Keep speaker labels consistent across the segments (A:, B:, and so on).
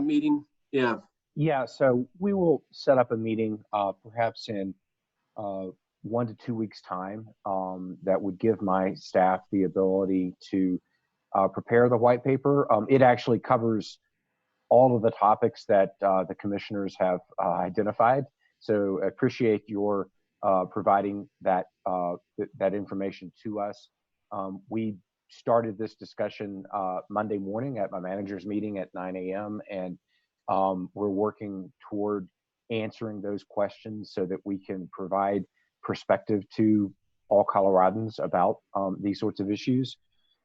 A: a meeting? Yeah.
B: Yeah, so we will set up a meeting perhaps in 1 to 2 weeks time that would give my staff the ability to prepare the white paper. It actually covers all of the topics that the commissioners have identified. So I appreciate your providing that that information to us. We started this discussion Monday morning at my manager's meeting at 9 a.m. and we're working toward answering those questions so that we can provide perspective to all Coloradans about these sorts of issues.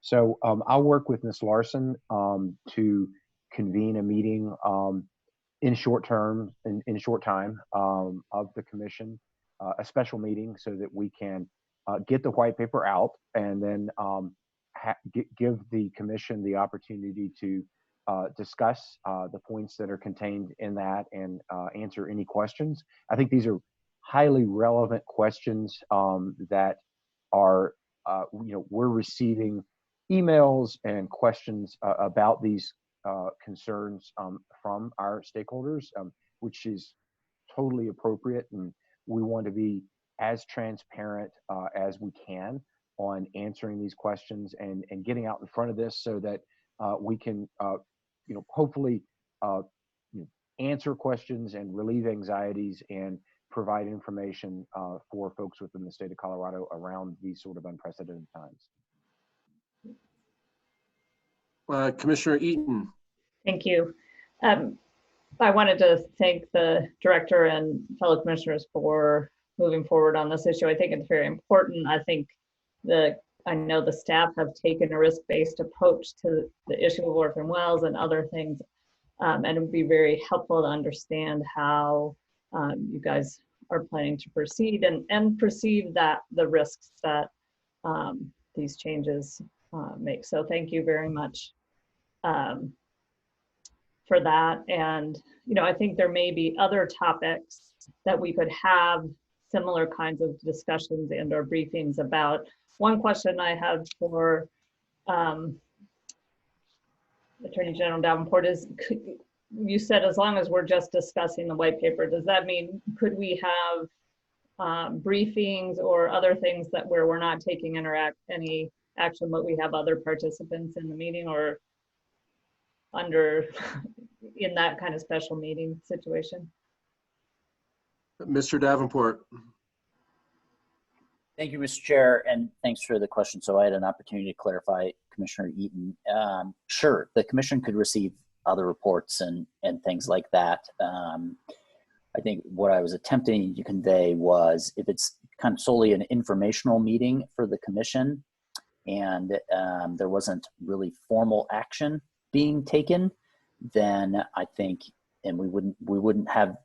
B: So I'll work with Ms. Larson to convene a meeting in short time of the commission, a special meeting so that we can get the white paper out and then give the commission the opportunity to discuss the points that are contained in that and answer any questions. I think these are highly relevant questions that are, we're receiving emails and questions about these concerns from our stakeholders, which is totally appropriate. And we want to be as transparent as we can on answering these questions and getting out in front of this so that we can, hopefully answer questions and relieve anxieties and provide information for folks within the state of Colorado around these sort of unprecedented times.
A: Commissioner Eaton.
C: Thank you. I wanted to thank the director and fellow commissioners for moving forward on this issue. I think it's very important. I think I know the staff have taken a risk-based approach to the issue of orphan wells and other things, and it would be very helpful to understand how you guys are planning to proceed and perceive that the risks that these changes make. So thank you very much for that. And, I think there may be other topics that we could have similar kinds of discussions and or briefings about. One question I have for Attorney General Davenport is, you said as long as we're just discussing the white paper, does that mean could we have briefings or other things that where we're not taking any action, but we have other participants in the meeting or in that kind of special meeting situation?
A: Mr. Davenport.
D: Thank you, Mr. Chair, and thanks for the question. So I had an opportunity to clarify, Commissioner Eaton. Sure, the commission could receive other reports and things like that. I think what I was attempting to convey was if it's kind of solely an informational meeting for the commission and there wasn't really formal action being taken, then I think, and we wouldn't have,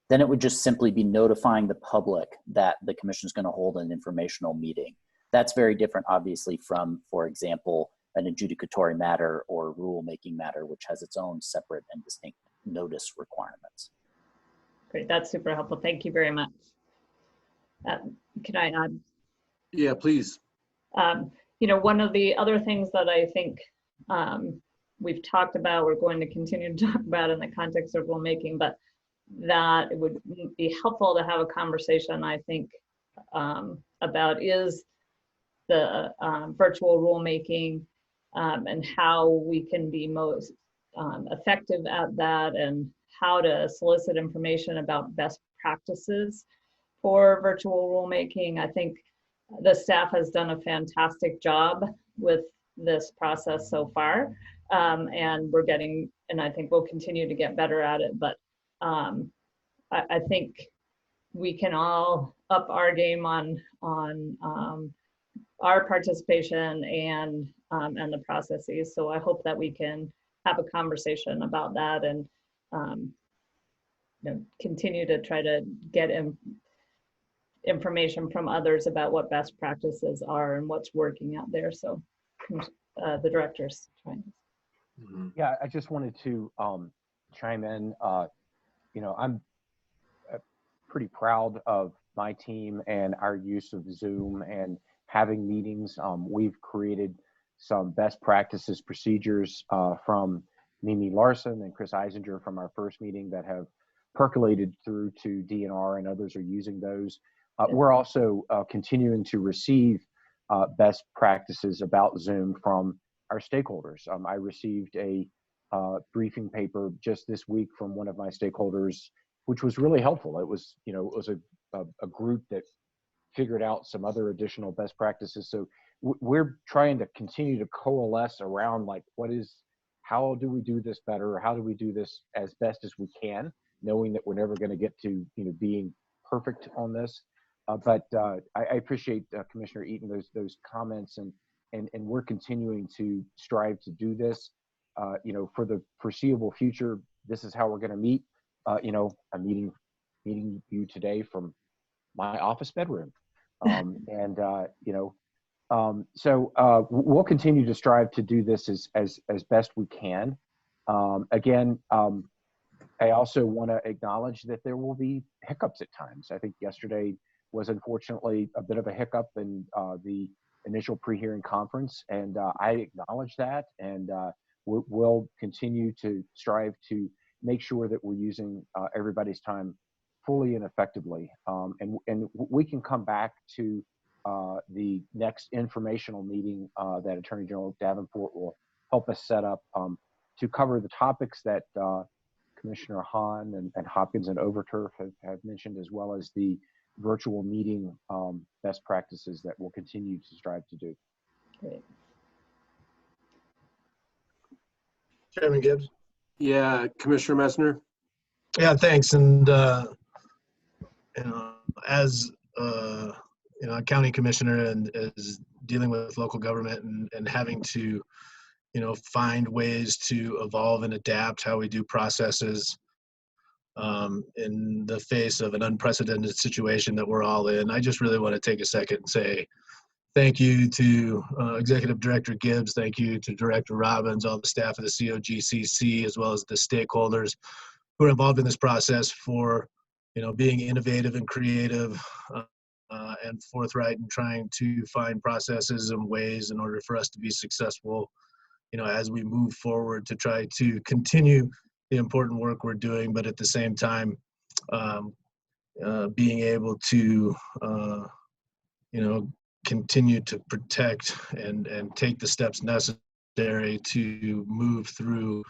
D: then it would just simply be notifying the public that the commission is going to hold an informational meeting. That's very different, obviously, from, for example, an adjudicatory matter or rulemaking matter, which has its own separate and distinct notice requirements.
C: Great, that's super helpful. Thank you very much. Can I add?
A: Yeah, please.
C: One of the other things that I think we've talked about, we're going to continue to talk about in the context of rulemaking, but that it would be helpful to have a conversation, I think, about is the virtual rulemaking and how we can be most effective at that and how to solicit information about best practices for virtual rulemaking. I think the staff has done a fantastic job with this process so far, and we're getting, and I think we'll continue to get better at it, but I think we can all up our game on our participation and the processes. So I hope that we can have a conversation about that and continue to try to get information from others about what best practices are and what's working out there. So the director's trying.
B: Yeah, I just wanted to chime in. I'm pretty proud of my team and our use of Zoom and having meetings. We've created some best practices procedures from Mimi Larson and Chris Eisinger from our first meeting that have percolated through to DNR, and others are using those. We're also continuing to receive best practices about Zoom from our stakeholders. I received a briefing paper just this week from one of my stakeholders, which was really helpful. It was, it was a group that figured out some other additional best practices. So we're trying to continue to coalesce around like, how do we do this better? How do we do this as best as we can, knowing that we're never going to get to, being perfect on this. But I appreciate Commissioner Eaton, those comments, and we're continuing to strive to do this. For the foreseeable future, this is how we're going to meet. I'm meeting you today from my office bedroom, so we'll continue to strive to do this as best we can. Again, I also want to acknowledge that there will be hiccups at times. I think yesterday was unfortunately a bit of a hiccup in the initial pre-hearing conference, and I acknowledge that, and we'll continue to strive to make sure that we're using everybody's time fully and effectively. And we can come back to the next informational meeting that Attorney General Davenport will help us set up to cover the topics that Commissioner Hahn and Hopkins and Overturf have mentioned, as well as the virtual meeting best practices that we'll continue to strive to do.
C: Great.
E: Chairman Gibbs.
A: Yeah, Commissioner Messner.
E: Yeah, thanks. And as a county commissioner and as dealing with local government and having to find ways to evolve and adapt how we do processes in the face of an unprecedented situation that we're all in, I just really want to take a second and say thank you to Executive Director Gibbs, thank you to Director Robbins, all the staff of the COGCC, as well as the stakeholders who are involved in this process for being innovative and creative and forthright in trying to find processes and ways in order for us to be successful as we move forward to try to continue the important work we're doing, but at the same time being able to continue to protect and take the steps necessary to move through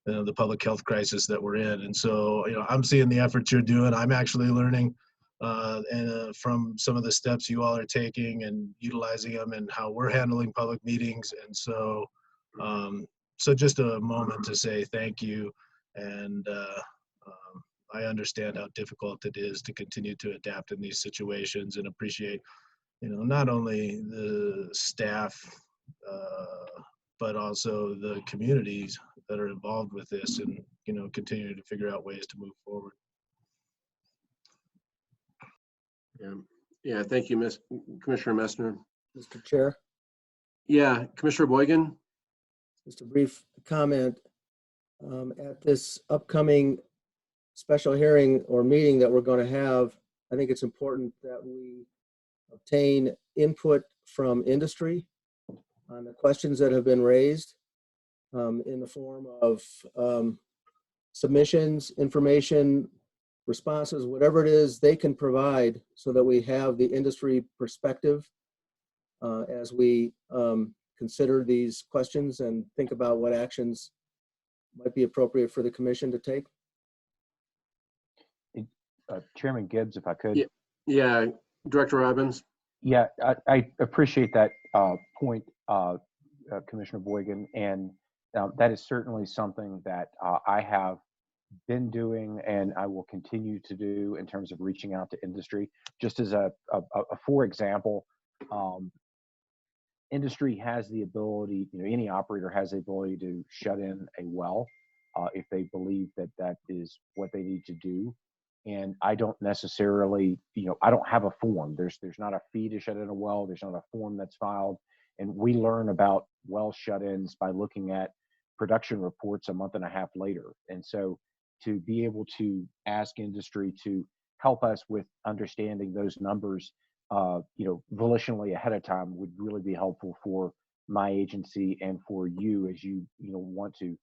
E: the public health crisis that we're in. And so, I'm seeing the efforts you're doing. I'm actually learning from some of the steps you all are taking and utilizing them and how we're handling public meetings. And so, so just a moment to say thank you. And I understand how difficult it is to continue to adapt in these situations, and appreciate, not only the staff, but also the communities that are involved with this, and continue to figure out ways to move forward.
A: Yeah. Thank you, Commissioner Messner.
F: Mr. Chair,
A: Yeah, Commissioner Boygan.
F: just a brief comment. At this upcoming special hearing or meeting that we're going to have, I think it's important that we obtain input from industry on the questions that have been raised in the form of submissions, information, responses, whatever it is they can provide, so that we have the industry perspective as we consider these questions and think about what actions might be appropriate for the commission to take.
B: Chairman Gibbs, if I could.
A: Yeah, Director Robbins.
B: Yeah, I appreciate that point, Commissioner Boygan, and that is certainly something that I have been doing and I will continue to do in terms of reaching out to industry. Just as a for example, industry has the ability, any operator has the ability to shut in a well if they believe that that is what they need to do. And I don't necessarily, I don't have a form. There's not a fee to shut in a well. There's not a form that's filed. And we learn about well shut-ins by looking at production reports a month and a half later. And so to be able to ask industry to help us with understanding those numbers, volitionally ahead of time would really be helpful for my agency and for you as you want to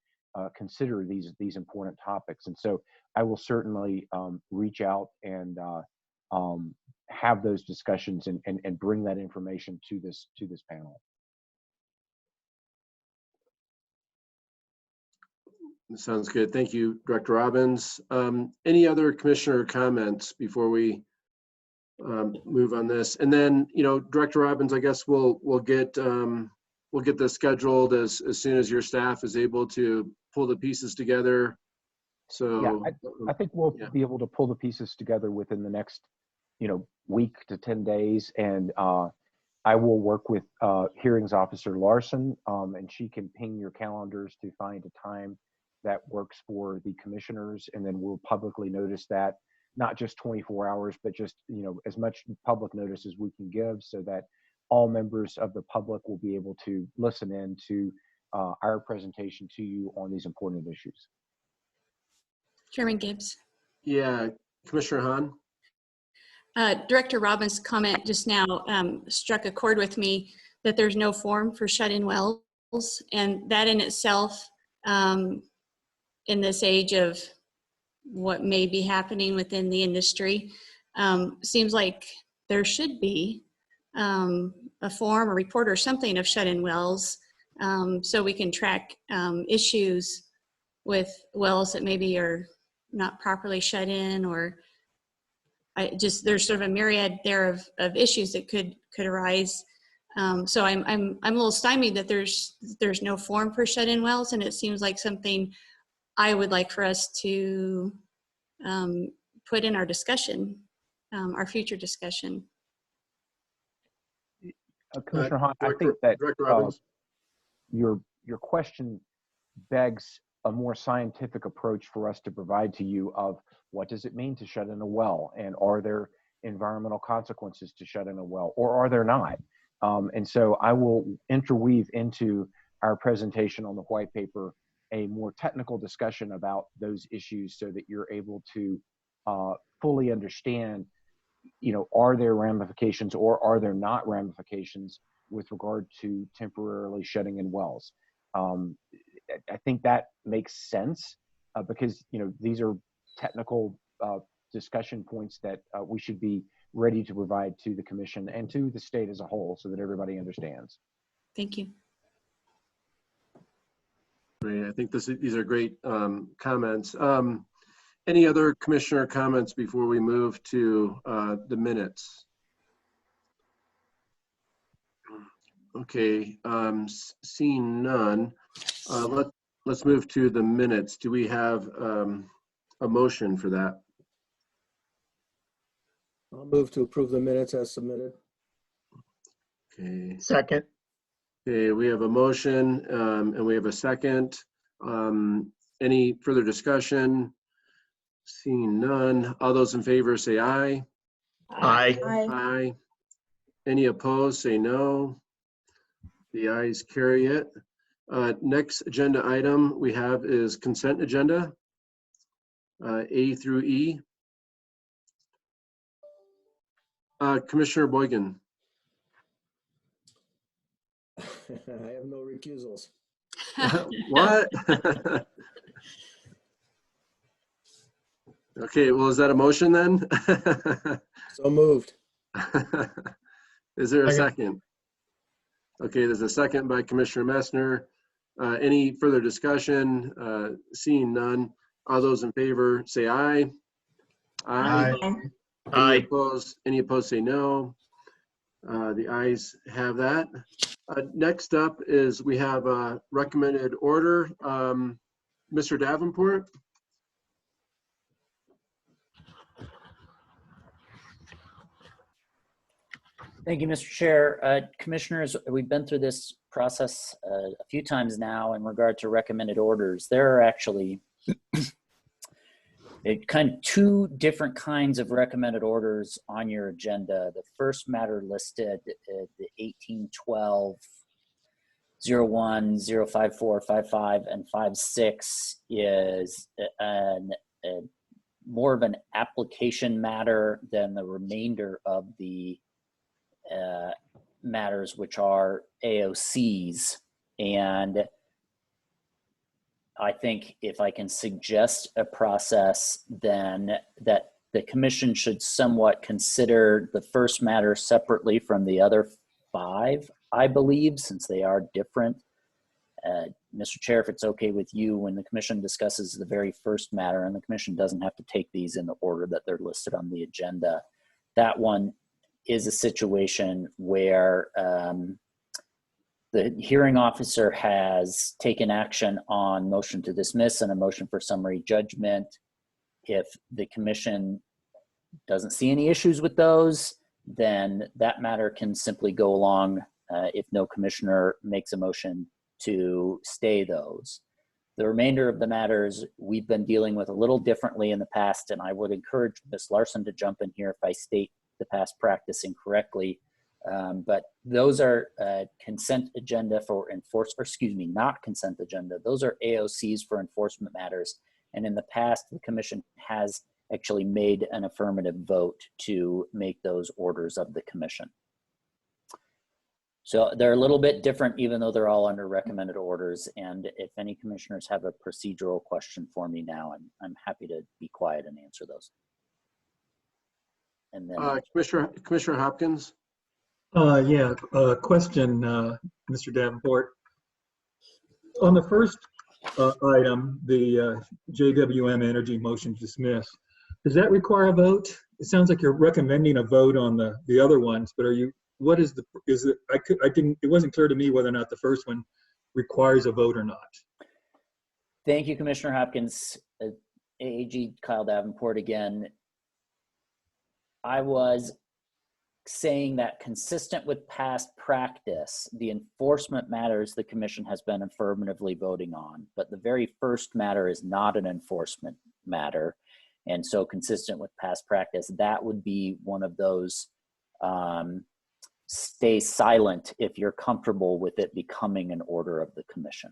B: consider these important topics. And so I will certainly reach out and have those discussions and bring that information to this panel.
A: Sounds good. Thank you, Director Robbins. Any other commissioner comments before we move on this? And then, Director Robbins, I guess we'll get this scheduled as soon as your staff is able to pull the pieces together. So
B: Yeah, I think we'll
A: yeah.
B: be able to pull the pieces together within the next, week to 10 days. And I will work with Hearings Officer Larson, and she can ping your calendars to find a time that works for the commissioners. And then we'll publicly notice that, not just 24 hours, but just, as much public notice as we can give, so that all members of the public will be able to listen in to our presentation to you on these important issues.
G: Chairman Gibbs.
A: Yeah, Commissioner Hahn.
G: Director Robbins' comment just now struck a chord with me, that there's no form for shut-in wells. And that in itself, in this age of what may be happening within the industry, seems like there should be a form, a report, or something of shut-in wells, so we can track issues with wells that maybe are not properly shut in, or there's sort of a myriad there of issues that could arise. So I'm a little stymied that there's no form for shut-in wells, and it seems like something I would like for us to put in our discussion, our future discussion.
B: Commissioner Hahn, I
A: Director-
B: think that
A: Director Robbins.
B: your question begs a more scientific approach for us to provide to you of what does it mean to shut in a well, and are there environmental consequences to shut in a well, or are there not? And so I will interweave into our presentation on the white paper a more technical discussion about those issues, so that you're able to fully understand, are there ramifications or are there not ramifications with regard to temporarily shutting in wells. I think that makes sense because, these are technical discussion points that we should be ready to provide to the commission and to the state as a whole, so that everybody understands.
G: Thank you.
A: Great. I think these are great comments. Any other commissioner comments before we move to the minutes? Okay, seeing none, let's move to the minutes. Do we have a motion for that?
F: I'll move to approve the minutes as submitted.
A: Okay.
H: Second.
A: Okay, we have a motion and we have a second. Any further discussion? Seeing none, all those in favor say aye.
H: Aye.
A: Aye. Any opposed, say no. The ayes carry it. Next agenda item we have is consent agenda, A through E. Commissioner Boygan.
F: I have no recusals.
A: What? Okay, well, is that a motion then?
F: So moved.
A: Is there a
H: Second.
A: second? Okay, there's a second by Commissioner Messner. Any further discussion? Seeing none, all those in favor say aye.
H: Aye.
A: Any opposed say no. The ayes have that. Next up is we have a recommended order. Mr. Davenport?
D: Thank you, Mr. Chair. Commissioners, we've been through this process a few times now in regard to recommended orders. There are actually kind of two different kinds of recommended orders on your agenda. The first matter listed, the 1812 01 054 55 and 56, is more of an application matter than the remainder of the matters, which are AOCs. And I think if I can suggest a process, then that the commission should somewhat consider the first matter separately from the other 5, I believe, since they are different. Mr. Chair, if it's okay with you, when the commission discusses the very first matter, and the commission doesn't have to take these in the order that they're listed on the agenda, that one is a situation where the hearing officer has taken action on motion to dismiss and a motion for summary judgment. If the commission doesn't see any issues with those, then that matter can simply go along if no commissioner makes a motion to stay those. The remainder of the matters we've been dealing with a little differently in the past, and I would encourage Ms. Larson to jump in here if I state the past practice incorrectly. But those are consent agenda for not consent agenda. Those are AOCs for enforcement matters. And in the past, the commission has actually made an affirmative vote to make those orders of the commission. So they're a little bit different, even though they're all under recommended orders. And if any commissioners have a procedural question for me now, I'm happy to be quiet and answer those. And then
A: Commissioner Hopkins?
I: Question, Mr. Davenport. On the first item, the JWM Energy motion to dismiss, does that require a vote? It sounds like you're recommending a vote on the other ones, but it wasn't clear to me whether or not the first one requires a vote or not.
D: Thank you, Commissioner Hopkins. AAG Kyle Davenport again. I was saying that consistent with past practice, the enforcement matters the commission has been affirmatively voting on, but the very first matter is not an enforcement matter. And so consistent with past practice, that would be one of those stay silent if you're comfortable with it becoming an order of the commission.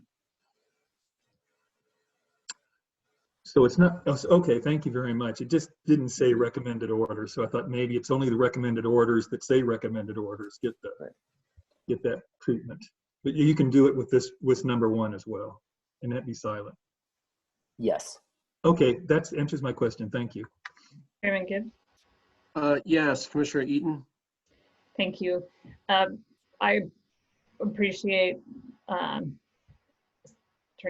I: So it's not, okay, thank you very much. It just didn't say recommended order. So I thought maybe it's only the recommended orders that say recommended orders get that treatment. But you can do it with number 1 as well, and that be silent.
D: Yes.
I: Okay, that answers my question. Thank you.
C: Chairman Gibbs?
A: Yes, Commissioner Eaton?
C: Thank you. I appreciate Attorney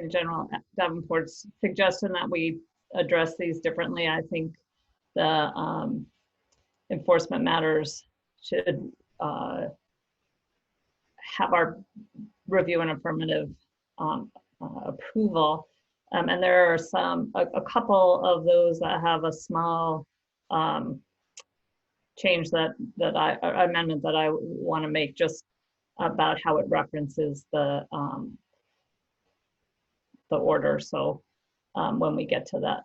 C: General Davenport's suggestion that we address these differently. I think the enforcement matters should have our review and affirmative approval. And there are a couple of those that have a small change amendment that I want to make just about how it references the order. So when we get to that,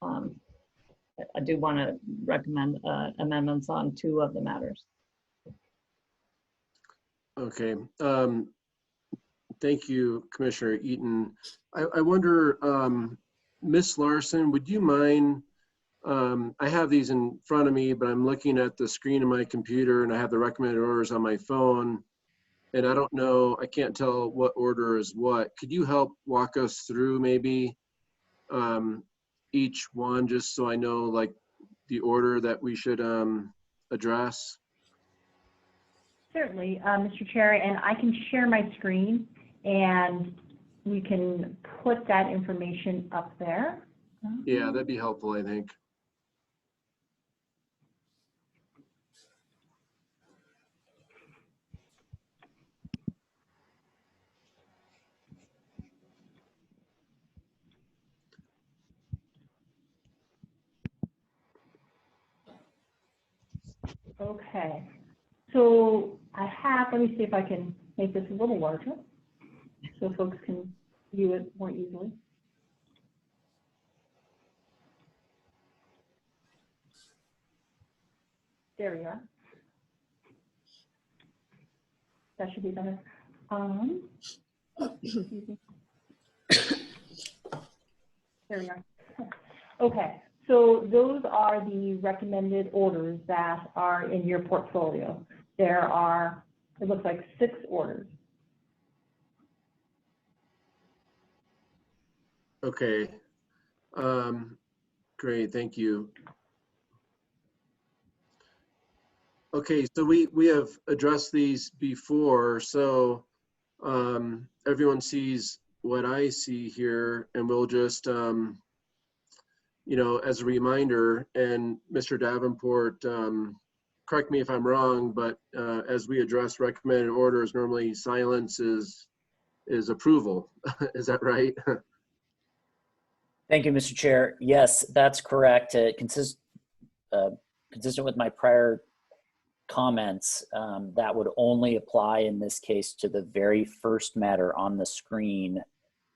C: I do want to recommend amendments on 2 of the matters.
A: Okay. Thank you, Commissioner Eaton. I wonder, Ms. Larson, would you mind, I have these in front of me, but I'm looking at the screen of my computer and I have the recommended orders on my phone. And I don't know, I can't tell what order is what. Could you help walk us through maybe each one, just so I know like the order that we should address?
J: Certainly, Mr. Chair, and I can share my screen and we can put that information up there.
A: Yeah, that'd be helpful, I think.
J: Okay, so let me see if I can make this a little larger so folks can view it more easily. There we are. That should be better. Excuse me. There we are. Okay. So those are the recommended orders that are in your portfolio. There are, it looks like 6 orders.
A: Okay. Great, thank you. Okay, so we have addressed these before, so everyone sees what I see here, and we'll just, as a reminder, and Mr. Davenport, correct me if I'm wrong, but as we address recommended orders, normally silence is approval. Is that right?
D: Thank you, Mr. Chair. Yes, that's correct. Consistent with my prior comments, that would only apply in this case to the very first matter on the screen,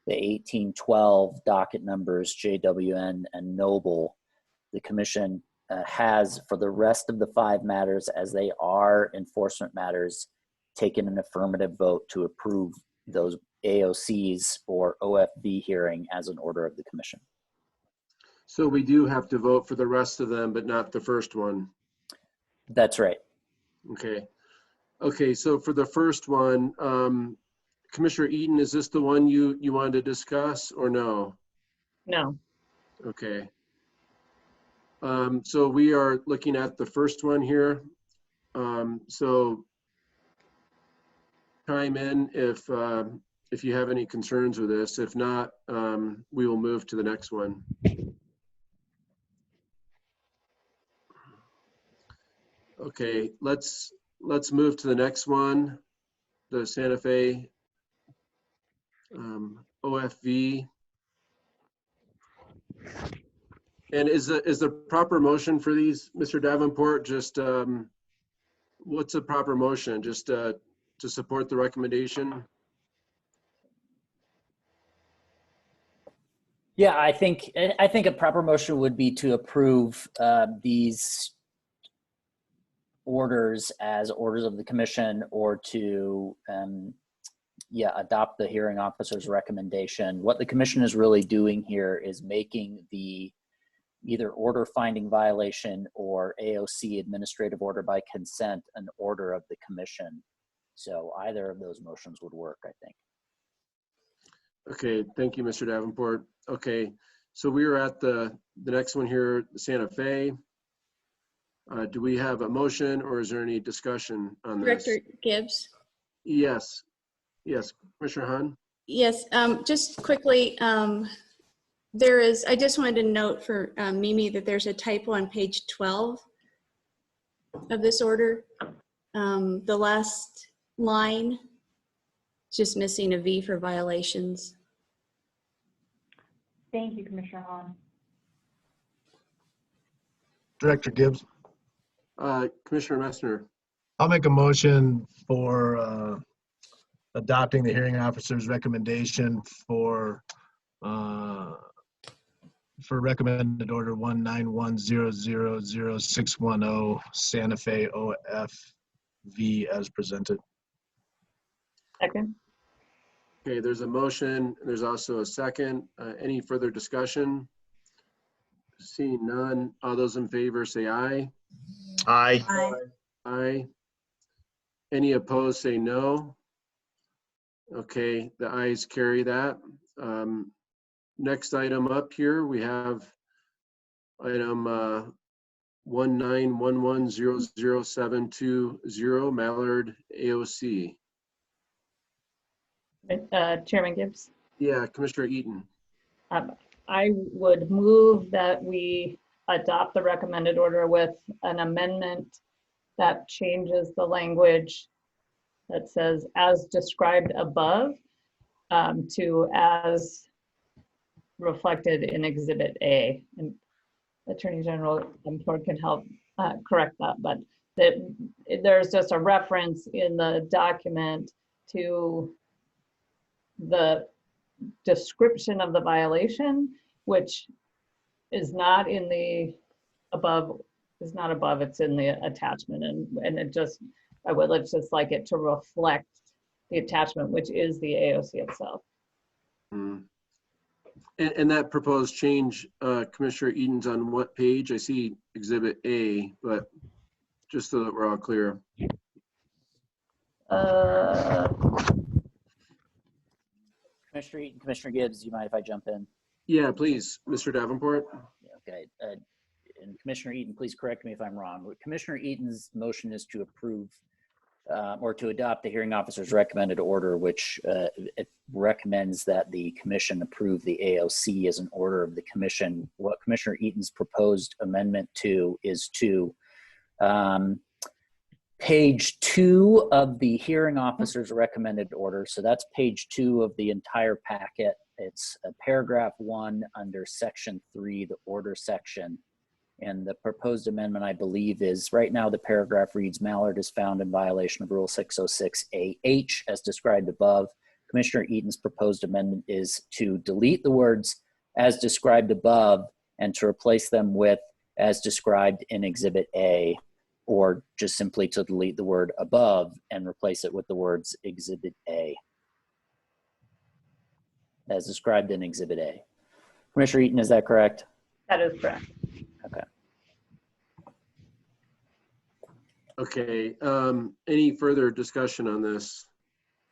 D: the 1812 docket numbers JWN and Noble. The Commission has, for the rest of the 5 matters, as they are enforcement matters, taken an affirmative vote to approve those AOCs or OFV hearing as an order of the Commission.
A: So we do have to vote for the rest of them, but not the first one.
D: That's right.
A: Okay. Okay, so for the first one, Commissioner Eaton, is this the one you wanted to discuss or no?
C: No.
A: Okay. So we are looking at the first one here. So chime in if you have any concerns with this. If not, we will move to the next one. Okay, let's move to the next one, the Santa Fe OFV. And is the proper motion for these, Mr. Davenport, just what's the proper motion? Just to support the recommendation?
D: Yeah, I think a proper motion would be to approve these orders as orders of the Commission, or to adopt the hearing officer's recommendation. What the Commission is really doing here is making the either order finding violation or AOC administrative order by consent an order of the Commission. So either of those motions would work, I think.
A: Okay, thank you, Mr. Davenport. Okay, so we are at the next one here, Santa Fe. Do we have a motion, or is there any discussion on this?
G: Director Gibbs?
A: Yes, Commissioner Hahn?
G: Yes, just quickly, I just wanted to note for Mimi that there's a typo on page 12 of this order. The last line, just missing a V for violations.
J: Thank you, Commissioner Hahn.
E: Director Gibbs,
A: Commissioner Messner?
E: I'll make a motion for adopting the hearing officer's recommendation for recommended order 191000610 Santa Fe OFV as presented.
C: Second.
A: Okay, there's a motion. There's also a second. Any further discussion? Seeing none, all those in favor say aye.
H: Aye.
A: Aye. Any opposed say no. Okay, the ayes carry that. Next item up here, we have item 191100720 Mallard AOC.
C: Chairman Gibbs,
A: Yeah, Commissioner Eaton.
C: I would move that we adopt the recommended order with an amendment that changes the language that says as described above to as reflected in Exhibit A. And Attorney General Ford can help correct that, but there's just a reference in the document to the description of the violation, which is not in the above, is not above, it's in the attachment. And it just, I would just like it to reflect the attachment, which is the AOC itself.
A: Mm. And that proposed change, Commissioner Eaton's on what page? I see Exhibit A, but just so that we're all clear.
D: Commissioner Eaton, Commissioner Gibbs, do you mind if I jump in?
A: Yeah, please, Mr. Davenport.
D: Okay. And Commissioner Eaton, please correct me if I'm wrong. Commissioner Eaton's motion is to approve or to adopt the hearing officer's recommended order, which it recommends that the commission approve the AOC as an order of the commission. What Commissioner Eaton's proposed amendment to is to page 2 of the hearing officer's recommended order. So that's page 2 of the entire packet. It's paragraph 1 under section 3, the order section. And the proposed amendment, I believe, is right now the paragraph reads, Mallard is found in violation of Rule 606AH as described above. Commissioner Eaton's proposed amendment is to delete the words as described above and to replace them with as described in Exhibit A, or just simply to delete the word above and replace it with the words Exhibit A, as described in Exhibit A. Commissioner Eaton, is that correct?
C: That is correct.
D: Okay.
A: Okay, any further discussion on this?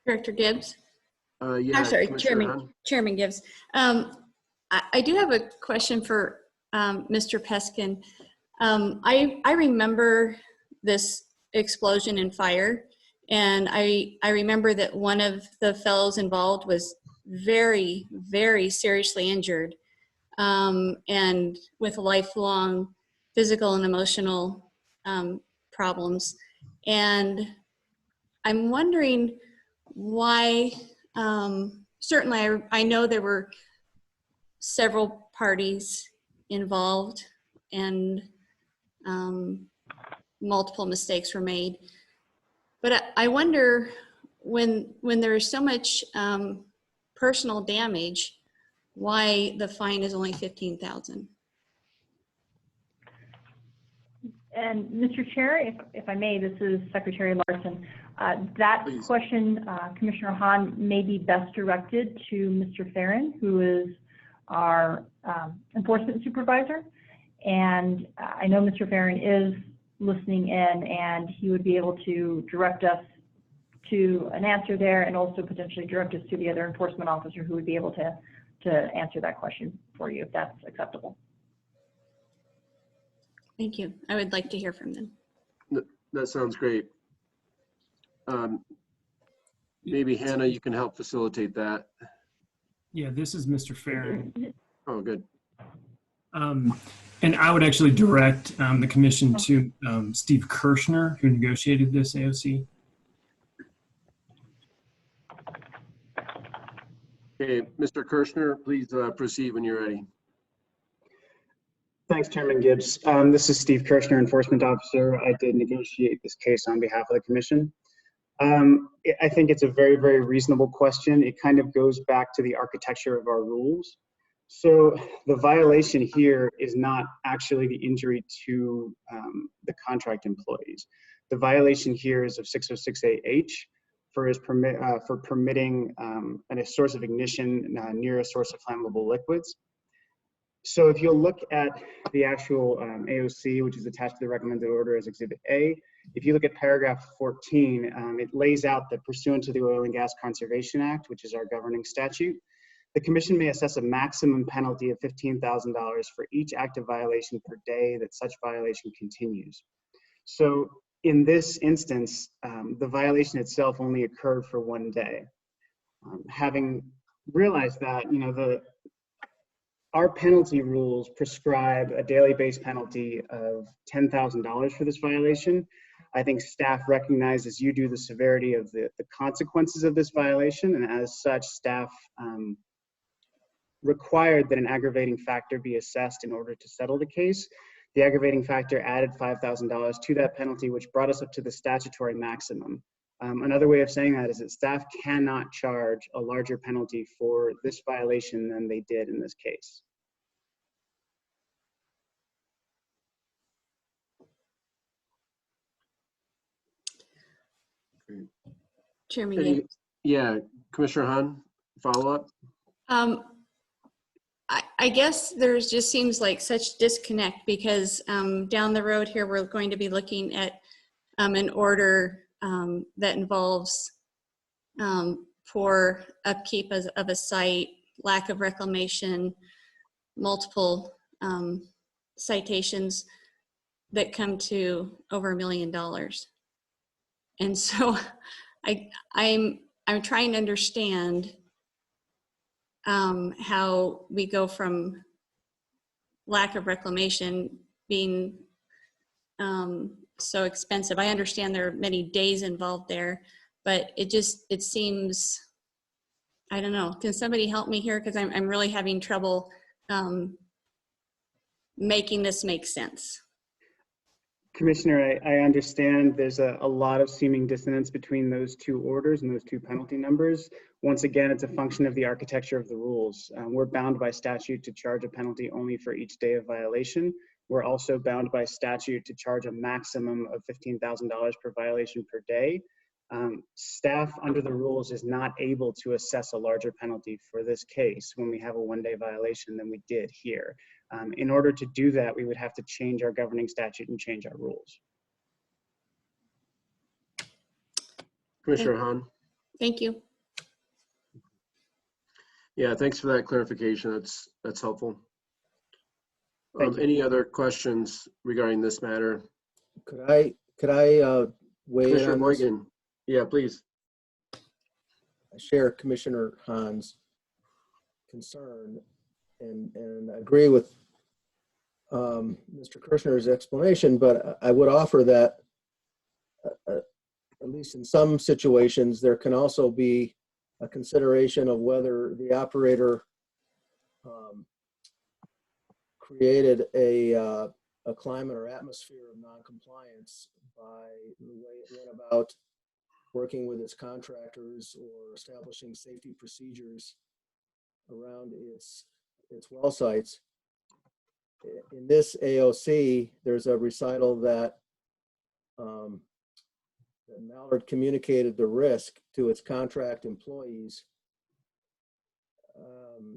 G: Director Gibbs?
A: Yeah,
G: I'm sorry,
A: Commissioner Hahn?
G: Chairman Gibbs. I do have a question for Mr. Peskin. I remember this explosion and fire, and I remember that one of the fellows involved was very, very seriously injured, and with lifelong physical and emotional problems. And I'm wondering why, certainly I know there were several parties involved and multiple mistakes were made. But I wonder when there is so much personal damage, why the fine is only $15,000.
J: And Mr. Chair, if I may, this is Secretary Larson. That
A: Please.
J: question, Commissioner Hahn, may be best directed to Mr. Farron, who is our enforcement supervisor. And I know Mr. Farron is listening in, and he would be able to direct us to an answer there, and also potentially direct us to the other enforcement officer who would be able to answer that question for you, if that's acceptable.
G: Thank you. I would like to hear from them.
A: That sounds great. Maybe Hannah, you can help facilitate that.
K: Yeah, this is Mr. Farron.
A: Oh, good.
K: And I would actually direct the commission to Steve Kirshner, who negotiated this AOC.
A: Okay, Mr. Kirshner, please proceed when you're ready.
L: Thanks, Chairman Gibbs. This is Steve Kirshner, Enforcement Officer. I did negotiate this case on behalf of the Commission. I think it's a very, very reasonable question. It kind of goes back to the architecture of our rules. So the violation here is not actually the injury to the contract employees. The violation here is of 606AH for permitting a source of ignition near a source of flammable liquids. So if you'll look at the actual AOC, which is attached to the recommended order as Exhibit A, if you look at paragraph 14, it lays out that pursuant to the Oil and Gas Conservation Act, which is our governing statute, the Commission may assess a maximum penalty of $15,000 for each active violation per day that such violation continues. So in this instance, the violation itself only occurred for one day. Having realized that, our penalty rules prescribe a daily base penalty of $10,000 for this violation. I think staff recognizes, you do, the severity of the consequences of this violation, and as such, staff required that an aggravating factor be assessed in order to settle the case. The aggravating factor added $5,000 to that penalty, which brought us up to the statutory maximum. Another way of saying that is that staff cannot charge a larger penalty for this violation than they did in this case.
G: Chairman Gibbs.
A: Yeah, Commissioner Hahn, follow up?
G: I guess there's just seems like such disconnect because down the road here, we're going to be looking at an order that involves poor upkeep of a site, lack of reclamation, multiple citations that come to over $1 million. And so I'm trying to understand how we go from lack of reclamation being so expensive. I understand there are many days involved there, but it seems, I don't know. Can somebody help me here? Because I'm really having trouble making this make sense.
L: Commissioner, I understand there's a lot of seeming dissonance between those two orders and those two penalty numbers. Once again, it's a function of the architecture of the rules. We're bound by statute to charge a penalty only for each day of violation. We're also bound by statute to charge a maximum of $15,000 per violation per day. Staff under the rules is not able to assess a larger penalty for this case when we have a one-day violation than we did here. In order to do that, we would have to change our governing statute and change our rules.
A: Commissioner Hahn?
G: Thank you.
A: Yeah, thanks for that clarification. That's helpful.
L: Thank you.
A: Any other questions regarding this matter?
F: Could I weigh in
A: Commissioner
F: on this?
A: Boygan? Yeah, please.
F: I share Commissioner Hahn's concern and agree with Mr. Kirshner's explanation, but I would offer that at least in some situations, there can also be a consideration of whether the operator created a climate or atmosphere of noncompliance by the way it went about working with its contractors or establishing safety procedures around its well sites. In this AOC, there's a recital that Mallard communicated the risk to its contract employees.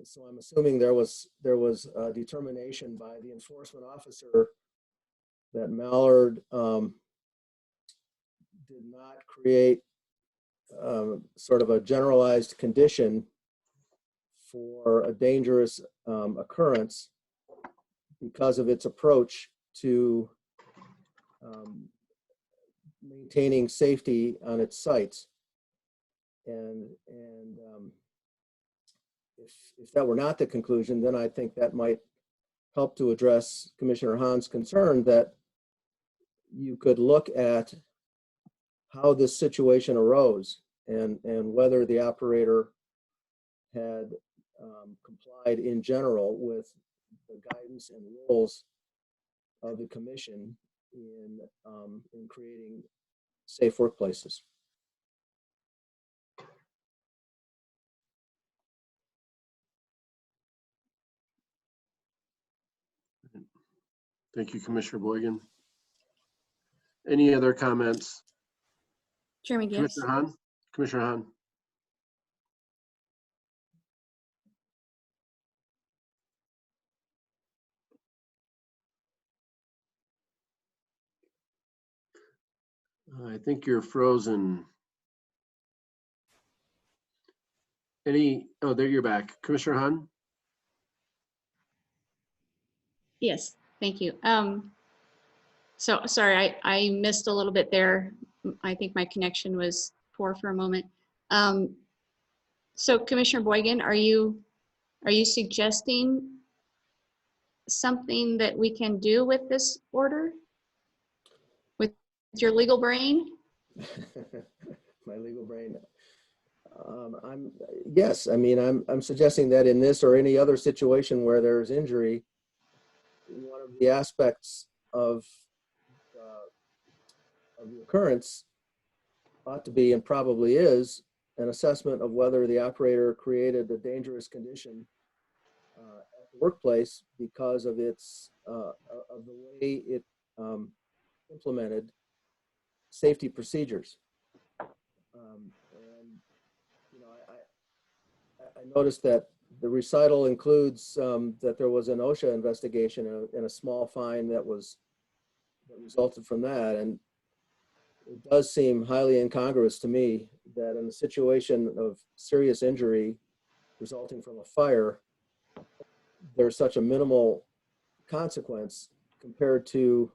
F: So I'm assuming there was a determination by the enforcement officer that Mallard did not create sort of a generalized condition for a dangerous occurrence because of its approach to maintaining safety on its sites. And if that were not the conclusion, then I think that might help to address Commissioner Hahn's concern that you could look at how this situation arose and whether the operator had complied in general with the guidance and rules of the commission in creating safe workplaces.
A: Thank you, Commissioner Boygan. Any other comments?
G: Chairman Gibbs.
A: Commissioner Hahn? Commissioner Hahn? I think you're frozen. Oh, there you're back. Commissioner Hahn?
G: Yes, thank you. So sorry, I missed a little bit there. I think my connection was poor for a moment. So Commissioner Boygan, are you suggesting something that we can do with this order? With your legal brain?
F: My legal brain. Yes, I mean, I'm suggesting that in this or any other situation where there's injury, one of the aspects of the occurrence ought to be, and probably is, an assessment of whether the operator created a dangerous condition at the workplace because of its of the way it implemented safety procedures. And you know, I noticed that the recital includes that there was an OSHA investigation and a small fine that resulted from that. And it does seem highly incongruous to me that in a situation of serious injury resulting from a fire, there's such a minimal consequence compared to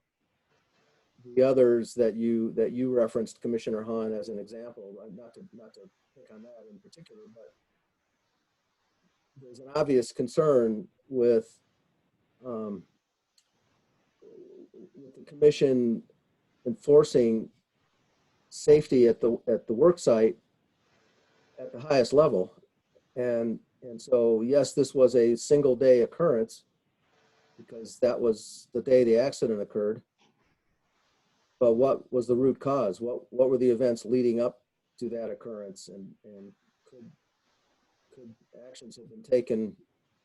F: the others that you referenced, Commissioner Hahn, as an example. Not to pick on that in particular, but there's an obvious concern with the commission enforcing safety at the work site at the highest level. And so, yes, this was a single day occurrence because that was the day the accident occurred. But what was the root cause? What were the events leading up to that occurrence? And could actions have been taken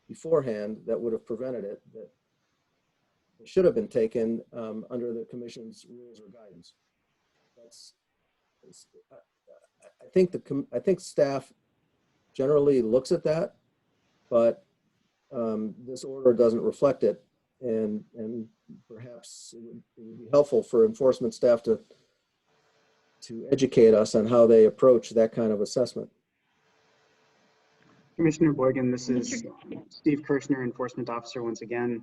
F: beforehand that would have prevented it, that should have been taken under the commission's rules or guidance? I think staff generally looks at that, but this order doesn't reflect it, and perhaps it would be helpful for enforcement staff to educate us on how they approach that kind of assessment.
L: Commissioner Boygan, this is Steve Kirshner, Enforcement Officer once again.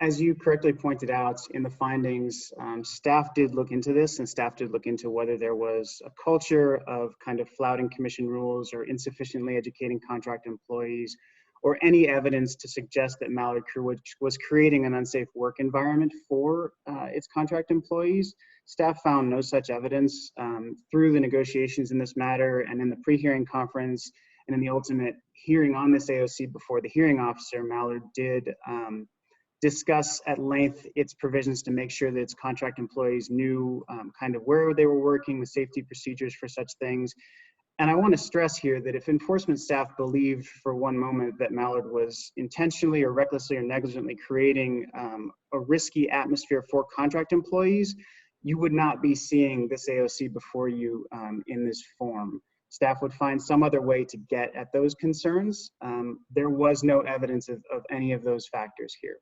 L: As you correctly pointed out in the findings, staff did look into this, and staff did look into whether there was a culture of kind of flouting commission rules or insufficiently educating contract employees, or any evidence to suggest that Mallard Crew was creating an unsafe work environment for its contract employees. Staff found no such evidence through the negotiations in this matter, and in the pre-hearing conference, and in the ultimate hearing on this AOC before the hearing officer. Mallard did discuss at length its provisions to make sure that its contract employees knew kind of where they were working, the safety procedures for such things. And I want to stress here that if enforcement staff believed for one moment that Mallard was intentionally or recklessly or negligently creating a risky atmosphere for contract employees, you would not be seeing this AOC before you in this form. Staff would find some other way to get at those concerns. There was no evidence of any of those factors here.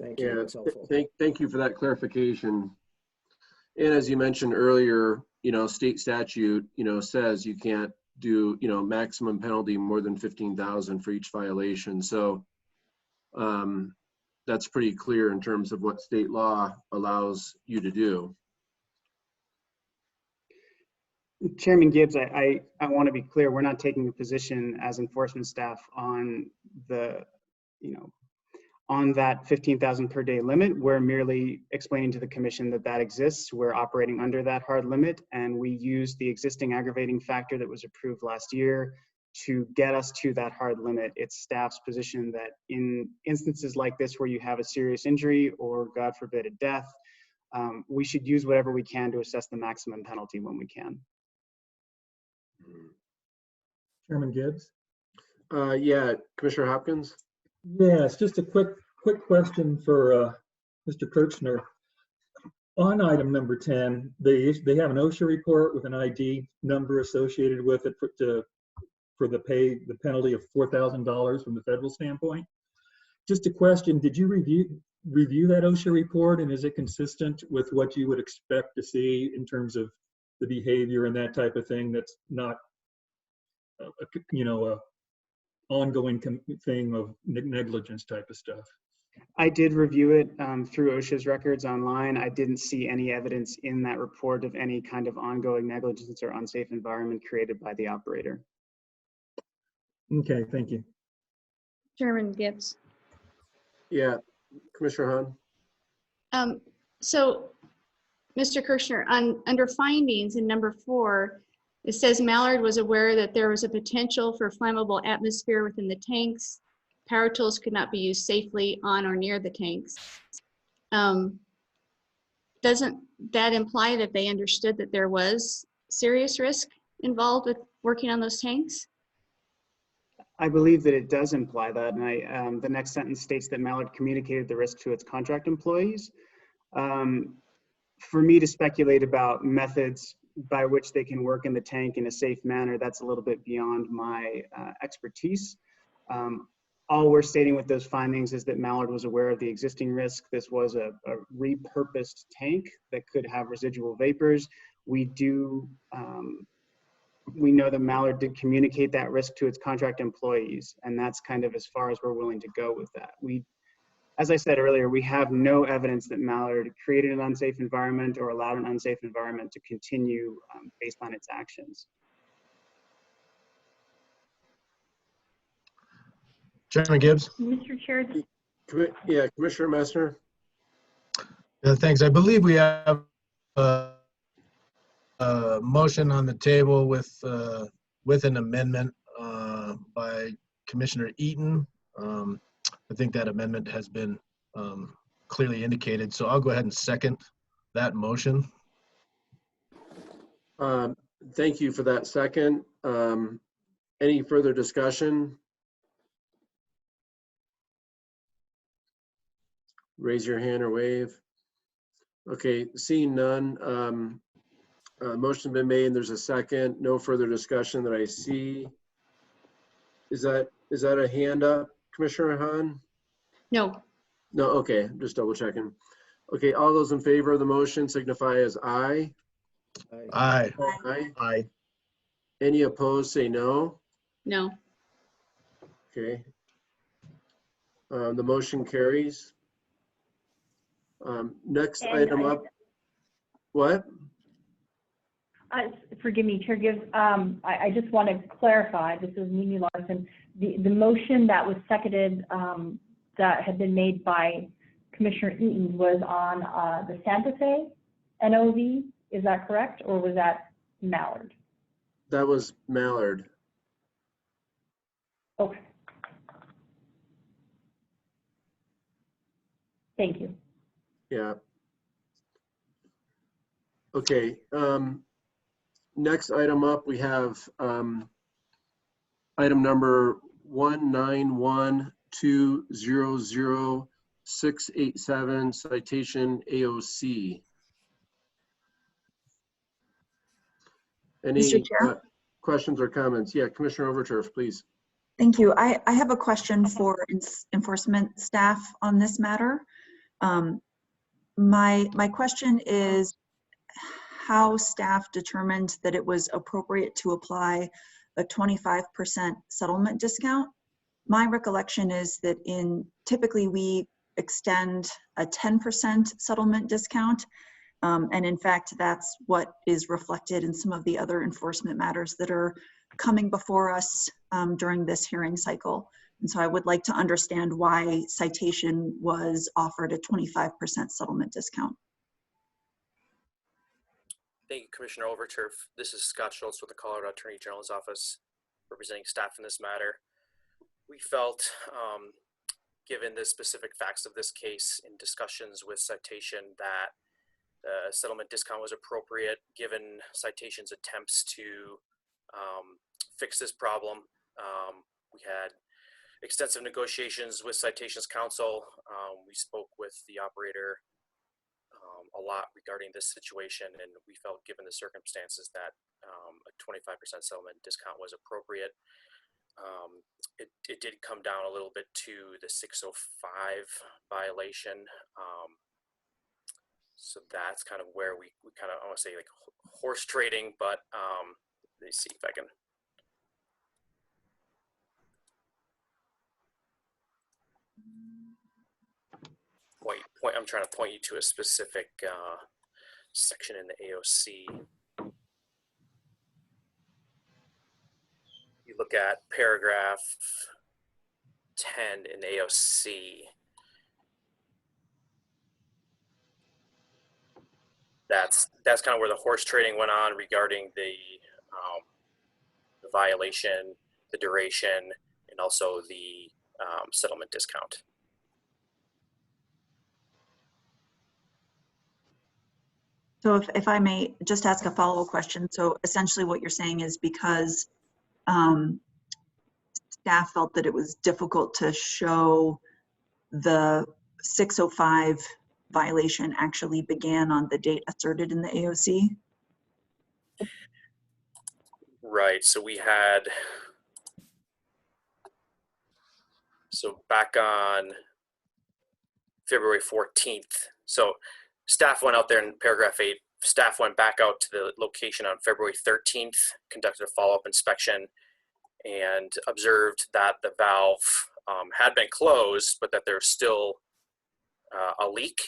F: Thank you.
A: Yeah,
F: That's helpful.
A: thank you for that clarification. And as you mentioned earlier, state statute, says you can't do, maximum penalty more than 15,000 for each violation. So that's pretty clear in terms of what state law allows you to do.
L: Chairman Gibbs, I want to be clear. We're not taking a position as enforcement staff on the, on that 15,000 per day limit. We're merely explaining to the commission that that exists. We're operating under that hard limit, and we use the existing aggravating factor that was approved last year to get us to that hard limit. It's staff's position that in instances like this where you have a serious injury or, God forbid, a death, we should use whatever we can to assess the maximum penalty when we can.
I: Chairman Gibbs?
A: Yeah, Commissioner Hopkins?
I: Yes, just a quick question for Mr. Kirchner. On item number 10, they have an OSHA report with an ID number associated with it for the penalty of $4,000 from the federal standpoint. Just a question, did you review that OSHA report, and is it consistent with what you would expect to see in terms of the behavior and that type of thing that's not a ongoing thing of negligence type of stuff?
L: I did review it through OSHA's records online. I didn't see any evidence in that report of any kind of ongoing negligence or unsafe environment created by the operator.
I: Okay, thank you.
G: Chairman Gibbs.
A: Yeah, Commissioner Hahn?
G: So, Mr. Kirshner, under findings in number 4, it says Mallard was aware that there was a potential for flammable atmosphere within the tanks. Power tools could not be used safely on or near the tanks. Doesn't that imply that they understood that there was serious risk involved with working on those tanks?
L: I believe that it does imply that, and the next sentence states that Mallard communicated the risk to its contract employees. For me to speculate about methods by which they can work in the tank in a safe manner, that's a little bit beyond my expertise. All we're stating with those findings is that Mallard was aware of the existing risk. This was a repurposed tank that could have residual vapors. We do we know that Mallard did communicate that risk to its contract employees, and that's kind of as far as we're willing to go with that. As I said earlier, we have no evidence that Mallard created an unsafe environment or allowed an unsafe environment to continue based on its actions.
E: Chairman Gibbs?
J: Mr. Chair,
A: Yeah, Commissioner Messner.
E: Thanks. I believe we have a motion on the table with an amendment by Commissioner Eaton. I think that amendment has been clearly indicated, so I'll go ahead and second that motion.
A: Thank you for that second. Any further discussion? Raise your hand or wave. Okay, seeing none. Motion been made and there's a second. No further discussion that I see. Is that a hand up, Commissioner Hahn?
G: No.
A: No, okay, just double checking. Okay, all those in favor of the motion signify as aye.
E: Aye.
A: Aye.
H: Aye.
A: Any opposed, say no.
G: No.
A: Okay. The motion carries. Next item up. What?
J: Forgive me, Chair Gibbs. I just want to clarify, this is Mimi Larson. The motion that was seconded that had been made by Commissioner Eaton was on the Santa Fe NOV. Is that correct? Or was that Mallard?
A: That was Mallard.
J: Okay. Thank you.
A: Yeah. Okay. Next item up, we have item number 191200687, citation AOC. Any
M: Mr. Chair?
A: questions or comments? Yeah, Commissioner Overturf, please.
M: Thank you. I have a question for enforcement staff on this matter. My question is how staff determined that it was appropriate to apply a 25% settlement discount. My recollection is that typically we extend a 10% settlement discount. And in fact, that's what is reflected in some of the other enforcement matters that are coming before us during this hearing cycle. And so I would like to understand why citation was offered a 25% settlement discount.
N: Thank you, Commissioner Overturf. This is Scott Schultz with the Colorado Attorney General's Office, representing staff in this matter. We felt, given the specific facts of this case in discussions with Citation, that the settlement discount was appropriate given Citation's attempts to fix this problem. We had extensive negotiations with Citation's counsel. We spoke with the operator a lot regarding this situation, and we felt, given the circumstances, that a 25% settlement discount was appropriate. It did come down a little bit to the 605 violation. So that's kind of where we kind of, I want to say, like horse trading, but let me see if I can. I'm trying to point you to a specific section in the AOC. You look at paragraph 10 in the AOC. That's kind of where the horse trading went on regarding the violation, the duration, and also the settlement discount.
M: So if I may just ask a follow-up question. So essentially what you're saying is because staff felt that it was difficult to show the 605 violation actually began on the date asserted in the AOC?
N: Right, so we had, so back on February 14th, so staff went out there in paragraph 8, staff went back out to the location on February 13th, conducted a follow-up inspection, and observed that the valve had been closed, but that there's still a leak.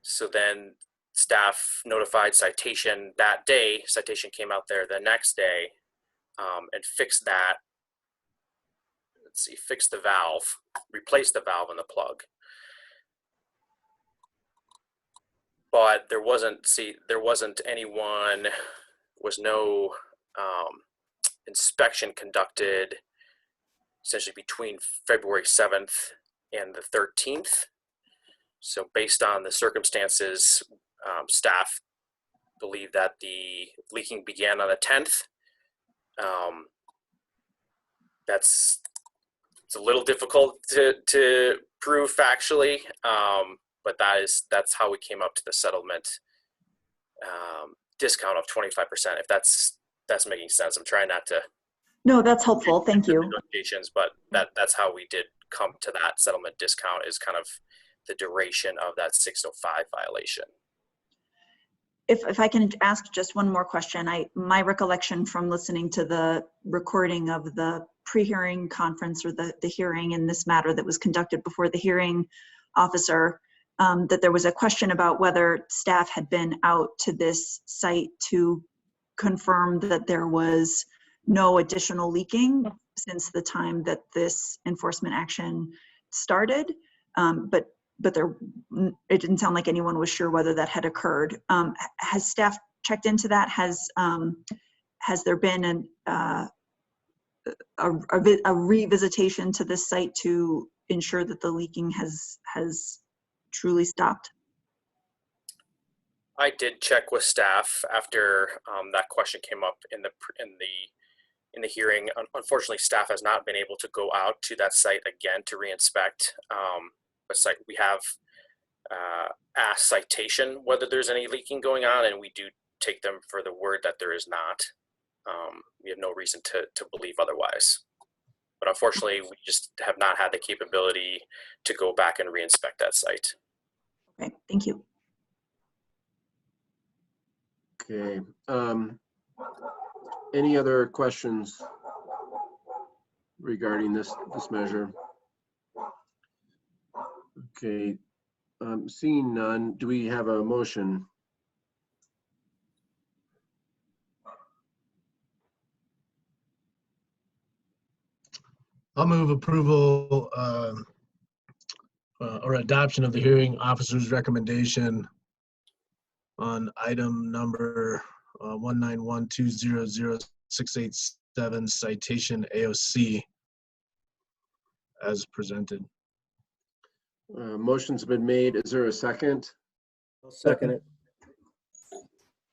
N: So then staff notified Citation that day. Citation came out there the next day and fixed that. Let's see, fixed the valve, replaced the valve in the plug. But there wasn't anyone, was no inspection conducted essentially between February 7th and the 13th. So based on the circumstances, staff believe that the leaking began on the 10th. It's a little difficult to prove factually, but that's how we came up to the settlement discount of 25%. If that's making sense, I'm trying not to.
M: No, that's helpful. Thank you.
N: Negotiations, but that's how we did come to that settlement discount, is kind of the duration of that 605 violation.
M: If I can ask just one more question, my recollection from listening to the recording of the pre-hearing conference, or the hearing in this matter that was conducted before the hearing officer, that there was a question about whether staff had been out to this site to confirm that there was no additional leaking since the time that this enforcement action started, but it didn't sound like anyone was sure whether that had occurred. Has staff checked into that? Has there been a revisitation to this site to ensure that the leaking has truly stopped?
N: I did check with staff after that question came up in the hearing. Unfortunately, staff has not been able to go out to that site again to reinspect. But we have asked Citation whether there's any leaking going on, and we do take them for the word that there is not. We have no reason to believe otherwise. But unfortunately, we just have not had the capability to go back and reinspect that site.
M: Okay, thank you.
A: Okay. Any other questions regarding this measure? Okay. Seeing none, do we have a motion?
E: I'll move approval or adoption of the hearing officer's recommendation on item number 191200687, citation AOC, as presented.
A: Motion's been made. Is there a second?
F: I'll second it.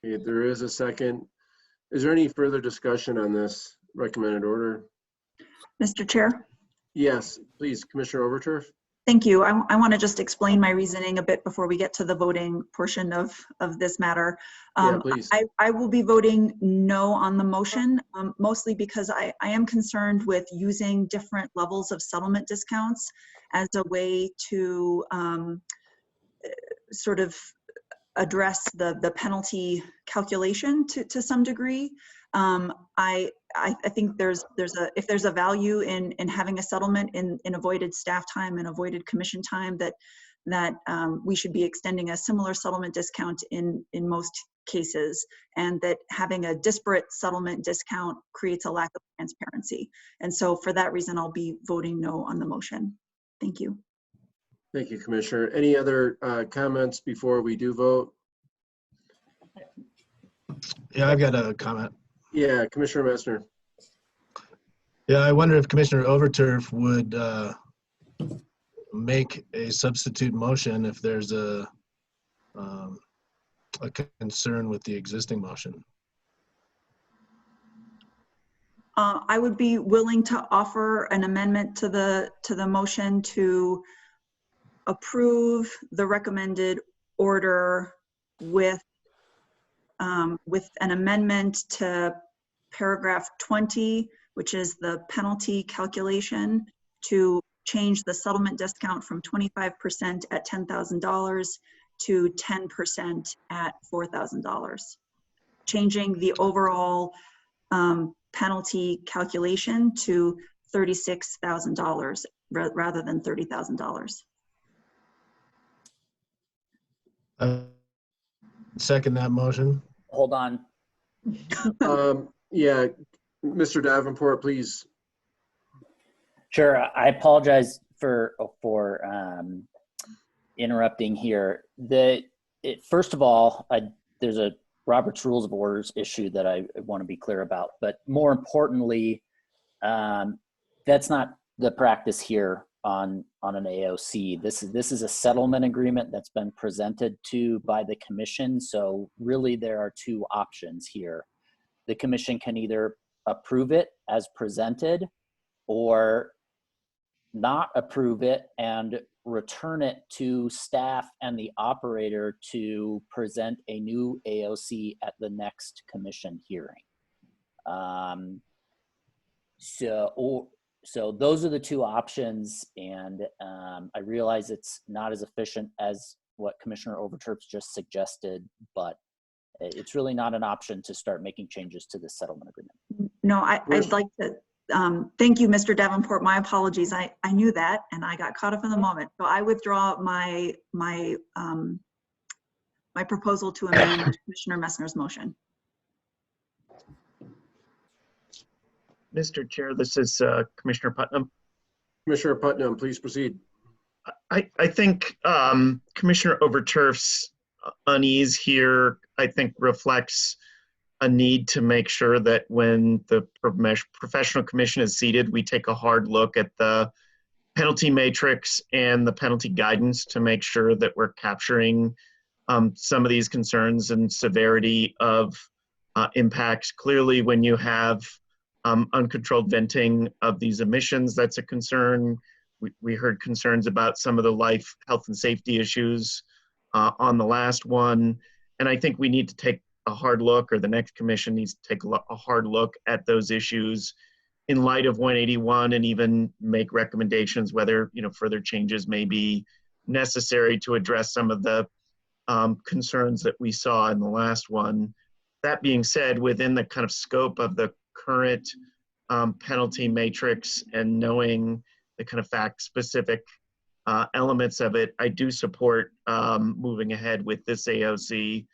A: Okay, there is a second. Is there any further discussion on this recommended order?
M: Mr. Chair?
A: Yes, please, Commissioner Overturf.
M: Thank you. I want to just explain my reasoning a bit before we get to the voting portion of this matter.
A: Yeah, please.
M: I will be voting no on the motion, mostly because I am concerned with using different levels of settlement discounts as a way to sort of address the penalty calculation to some degree. I think if there's a value in having a settlement in avoided staff time and avoided commission time, that we should be extending a similar settlement discount in most cases, and that having a disparate settlement discount creates a lack of transparency. And so for that reason, I'll be voting no on the motion. Thank you.
A: Thank you, Commissioner. Any other comments before we do vote?
E: Yeah, I've got a comment.
A: Yeah, Commissioner Messner.
E: Yeah, I wonder if Commissioner Overturf would make a substitute motion if there's a concern with the existing motion.
M: I would be willing to offer an amendment to the motion to approve the recommended order with an amendment to paragraph 20, which is the penalty calculation, to change the settlement discount from 25% at $10,000 to 10% at $4,000, changing the overall penalty calculation to $36,000 rather than $30,000.
E: Second that motion.
D: Hold on.
A: Yeah, Mr. Davenport, please.
D: Sure. I apologize for interrupting here. First of all, there's a Robert's Rules of Orders issue that I want to be clear about. But more importantly, that's not the practice here on an AOC. This is a settlement agreement that's been presented to by the commission. So really there are two options here. The commission can either approve it as presented or not approve it and return it to staff and the operator to present a new AOC at the next commission hearing. So those are the two options, and I realize it's not as efficient as what Commissioner Overturf just suggested, but it's really not an option to start making changes to the settlement agreement.
M: No, I'd like to thank you, Mr. Davenport. My apologies. I knew that, and I got caught up in the moment. So I withdraw my proposal to amend Commissioner Messner's motion.
H: Mr. Chair, this is Commissioner Putnam.
A: Commissioner Putnam, please proceed.
H: I think Commissioner Overturf's unease here, I think, reflects a need to make sure that when the professional commission is seated, we take a hard look at the penalty matrix and the penalty guidance to make sure that we're capturing some of these concerns and severity of impacts. Clearly, when you have uncontrolled venting of these emissions, that's a concern. We heard concerns about some of the life, health, and safety issues on the last one. And I think we need to take a hard look, or the next commission needs to take a hard look at those issues in light of 181 and even make recommendations whether further changes may be necessary to address some of the concerns that we saw in the last one. That being said, within the kind of scope of the current penalty matrix and knowing the kind of fact-specific elements of it, I do support moving ahead with this AOC,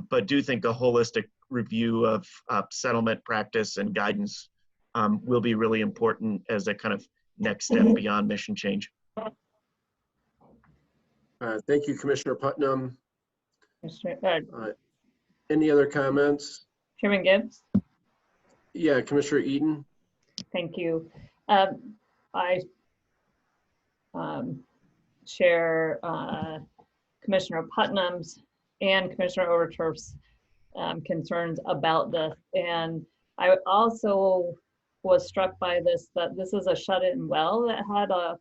H: but do think a holistic review of settlement practice and guidance will be really important as a kind of next step beyond mission change.
A: Thank you, Commissioner Putnam. Any other comments?
C: Chairman Gibbs?
A: Yeah, Commissioner Eaton.
C: Thank you. I share Commissioner Putnam's and Commissioner Overturf's concerns about this. And I also was struck by this, that this is a shut-in well that had a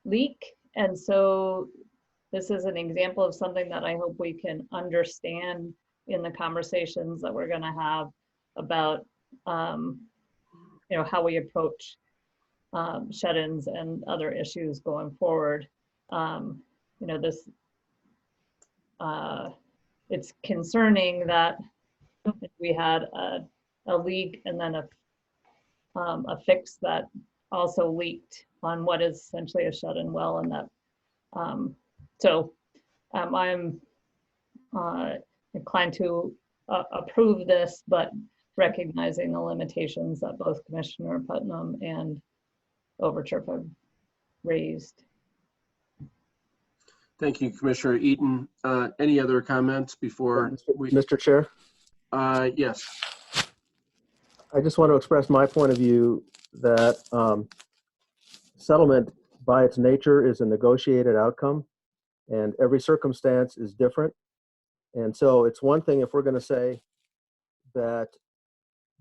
C: leak. And so this is an example of something that I hope we can understand in the conversations that we're gonna have about how we approach shut-ins and other issues going forward. This it's concerning that we had a leak and then a fix that also leaked on what is essentially a shut-in well, and that I'm inclined to approve this, but recognizing the limitations that both Commissioner Putnam and Overturf have raised.
A: Thank you, Commissioner Eaton. Any other comments before we?
F: Mr. Chair?
A: Yes.
F: I just want to express my point of view that settlement by its nature is a negotiated outcome, and every circumstance is different. And so it's one thing if we're going to say that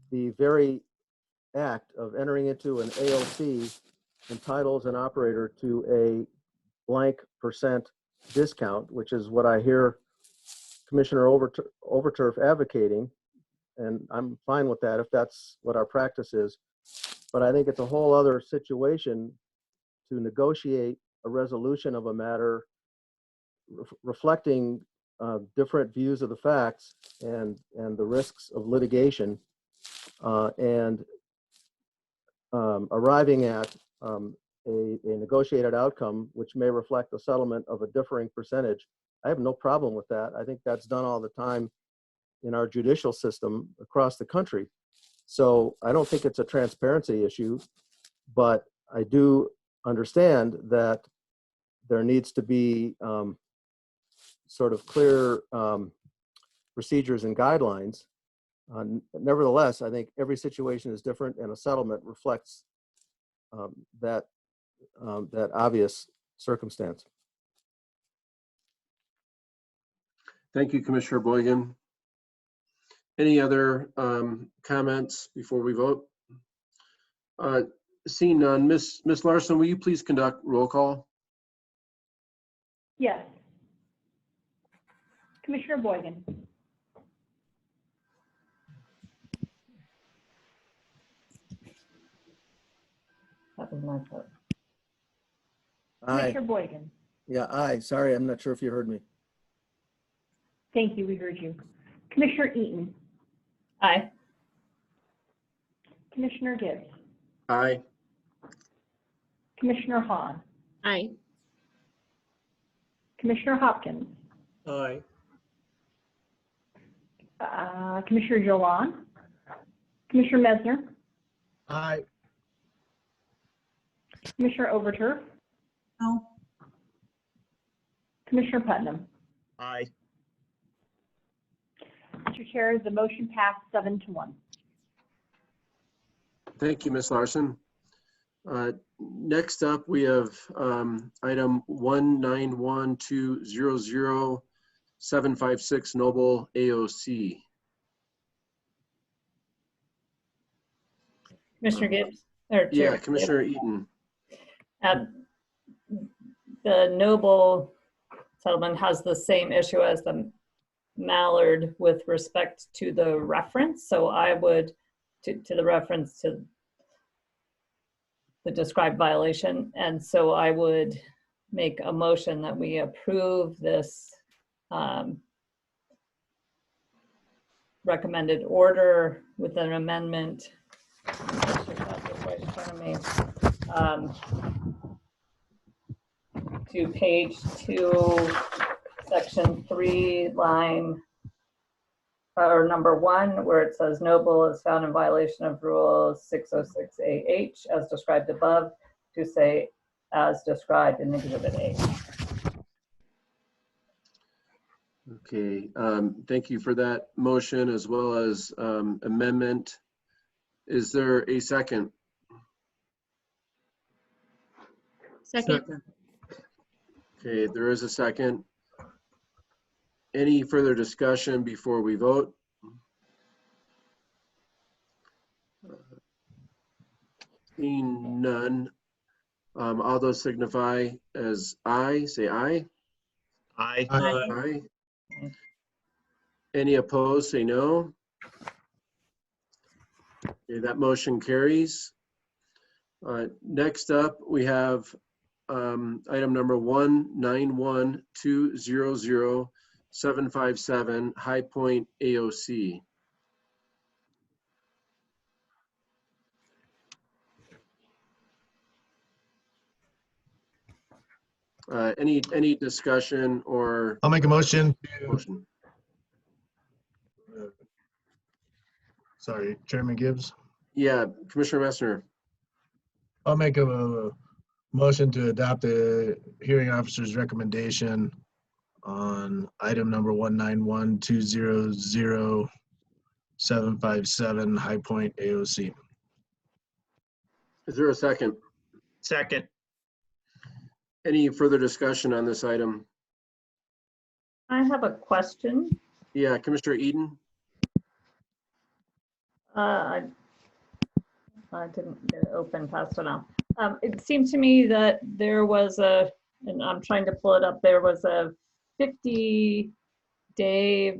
F: the very act of entering into an AOC entitles an operator to a blank percent discount, which is what I hear Commissioner Overturf advocating, and I'm fine with that if that's what our practice is. But I think it's a whole other situation to negotiate a resolution of a matter reflecting different views of the facts and the risks of litigation, and arriving at a negotiated outcome which may reflect a settlement of a differing percentage. I have no problem with that. I think that's done all the time in our judicial system across the country. So I don't think it's a transparency issue, but I do understand that there needs to be sort of clear procedures and guidelines. Nevertheless, I think every situation is different, and a settlement reflects that obvious circumstance.
A: Thank you, Commissioner Boygan. Any other comments before we vote? Seeing none, Ms. Larson, will you please conduct roll call?
J: Yes. Commissioner Boygan.
C: That was my part.
F: Aye.
J: Commissioner Boygan.
F: Yeah, aye. Sorry, I'm not sure if you heard me.
J: Thank you, we heard you. Commissioner Eaton.
C: Aye.
J: Commissioner Gibbs.
A: Aye.
J: Commissioner Hahn.
G: Aye.
J: Commissioner Hopkins.
I: Aye.
J: Commissioner Jolan. Commissioner Mesner.
E: Aye.
J: Commissioner Overturf.
M: No.
J: Commissioner Putnam.
H: Aye.
J: Mr. Chair, the motion passed 7-1.
A: Thank you, Ms. Larson. Next up, we have item 191200756 Noble AOC.
C: Commissioner Gibbs? Or
A: Yeah,
C: Chair
A: Commissioner
C: Gibbs.
A: Eaton.
C: The Noble settlement has the same issue as the Mallard with respect to the reference. So I would, to the reference to the described violation. And so I would make a motion that we approve this recommended order with an amendment. To page 2, section 3, line, or number 1, where it says Noble is found in violation of Rule 606AH as described above, to say as described in Exhibit A.
A: Okay, thank you for that motion as well as amendment. Is there a second?
G: Second.
A: Okay, there is a second. Any further discussion before we vote? Seeing none, all those signify as aye, say aye.
H: Aye.
A: Aye. Any opposed, say no. Okay, that motion carries. Next up, we have item number 191200757 High Point AOC. Any discussion or
E: I'll make a motion to,
A: motion?
E: sorry, Chairman Gibbs.
A: Yeah, Commissioner Messner.
E: I'll make a motion to adopt the hearing officer's recommendation on item number 191200757 High Point AOC.
A: Is there a second?
H: Second.
A: Any further discussion on this item?
C: I have a question.
A: Yeah, Commissioner Eden.
C: I didn't get it open fast enough. It seemed to me that there was a, and I'm trying to pull it up, there was a 50-day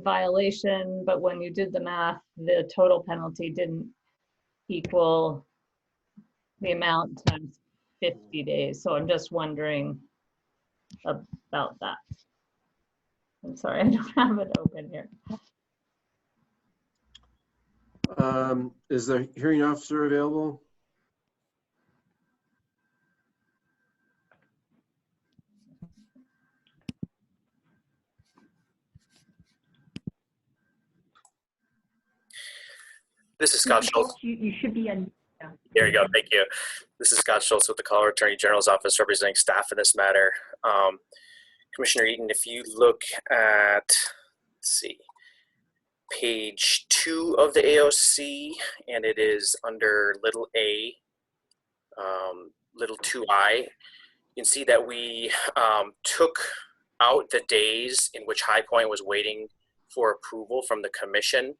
C: violation, but when you did the math, the total penalty didn't equal the amount times 50 days. So I'm just wondering about that. I'm sorry, I don't have it open here.
A: Is the hearing officer available?
N: This is Scott Schultz.
J: You should be in. Yeah.
N: There you go. Thank you. This is Scott Schultz with the Colorado Attorney General's Office representing staff in this matter. Commissioner Eaton, if you look at, let's see, page 2 of the AOC, and it is under little a, little 2I, you can see that we took out the days in which High Point was waiting for approval from the commission.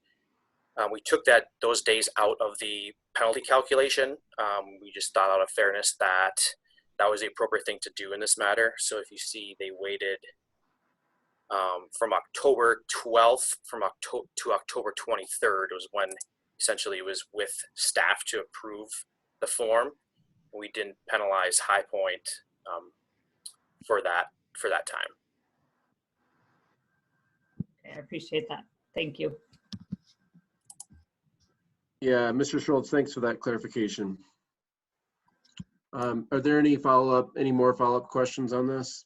N: We took those days out of the penalty calculation. We just thought out of fairness that that was the appropriate thing to do in this matter. So if you see, they waited from October 12th to October 23rd was when essentially it was with staff to approve the form. We didn't penalize High Point for that time.
C: Okay, I appreciate that. Thank you.
A: Yeah, Mr. Schultz, thanks for that clarification. Are there any more follow-up questions on this?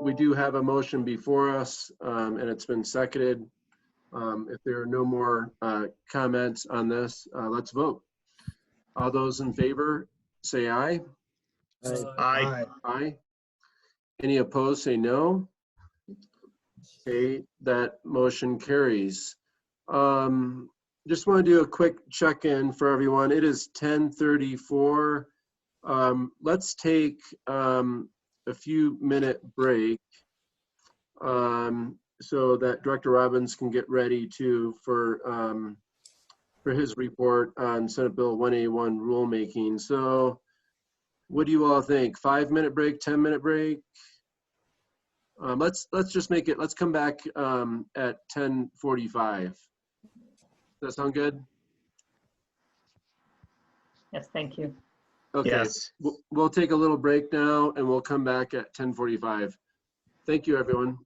A: We do have a motion before us, and it's been seconded. If there are no more comments on this, let's vote. All those in favor, say aye.
H: Aye.
A: Aye. Any opposed, say no. Okay, that motion carries. Just want to do a quick check-in for everyone. It is 10:34. Let's take a few minute break so that Director Robbins can get ready for his report on Senate Bill 181 rulemaking. So what do you all think? 5-minute break, 10-minute break? Let's just make it, let's come back at 10:45. Does that sound good?
C: Yes, thank you.
A: Okay,
H: Yes.
A: we'll take a little break now and we'll come back at 10:45. Thank you, everyone.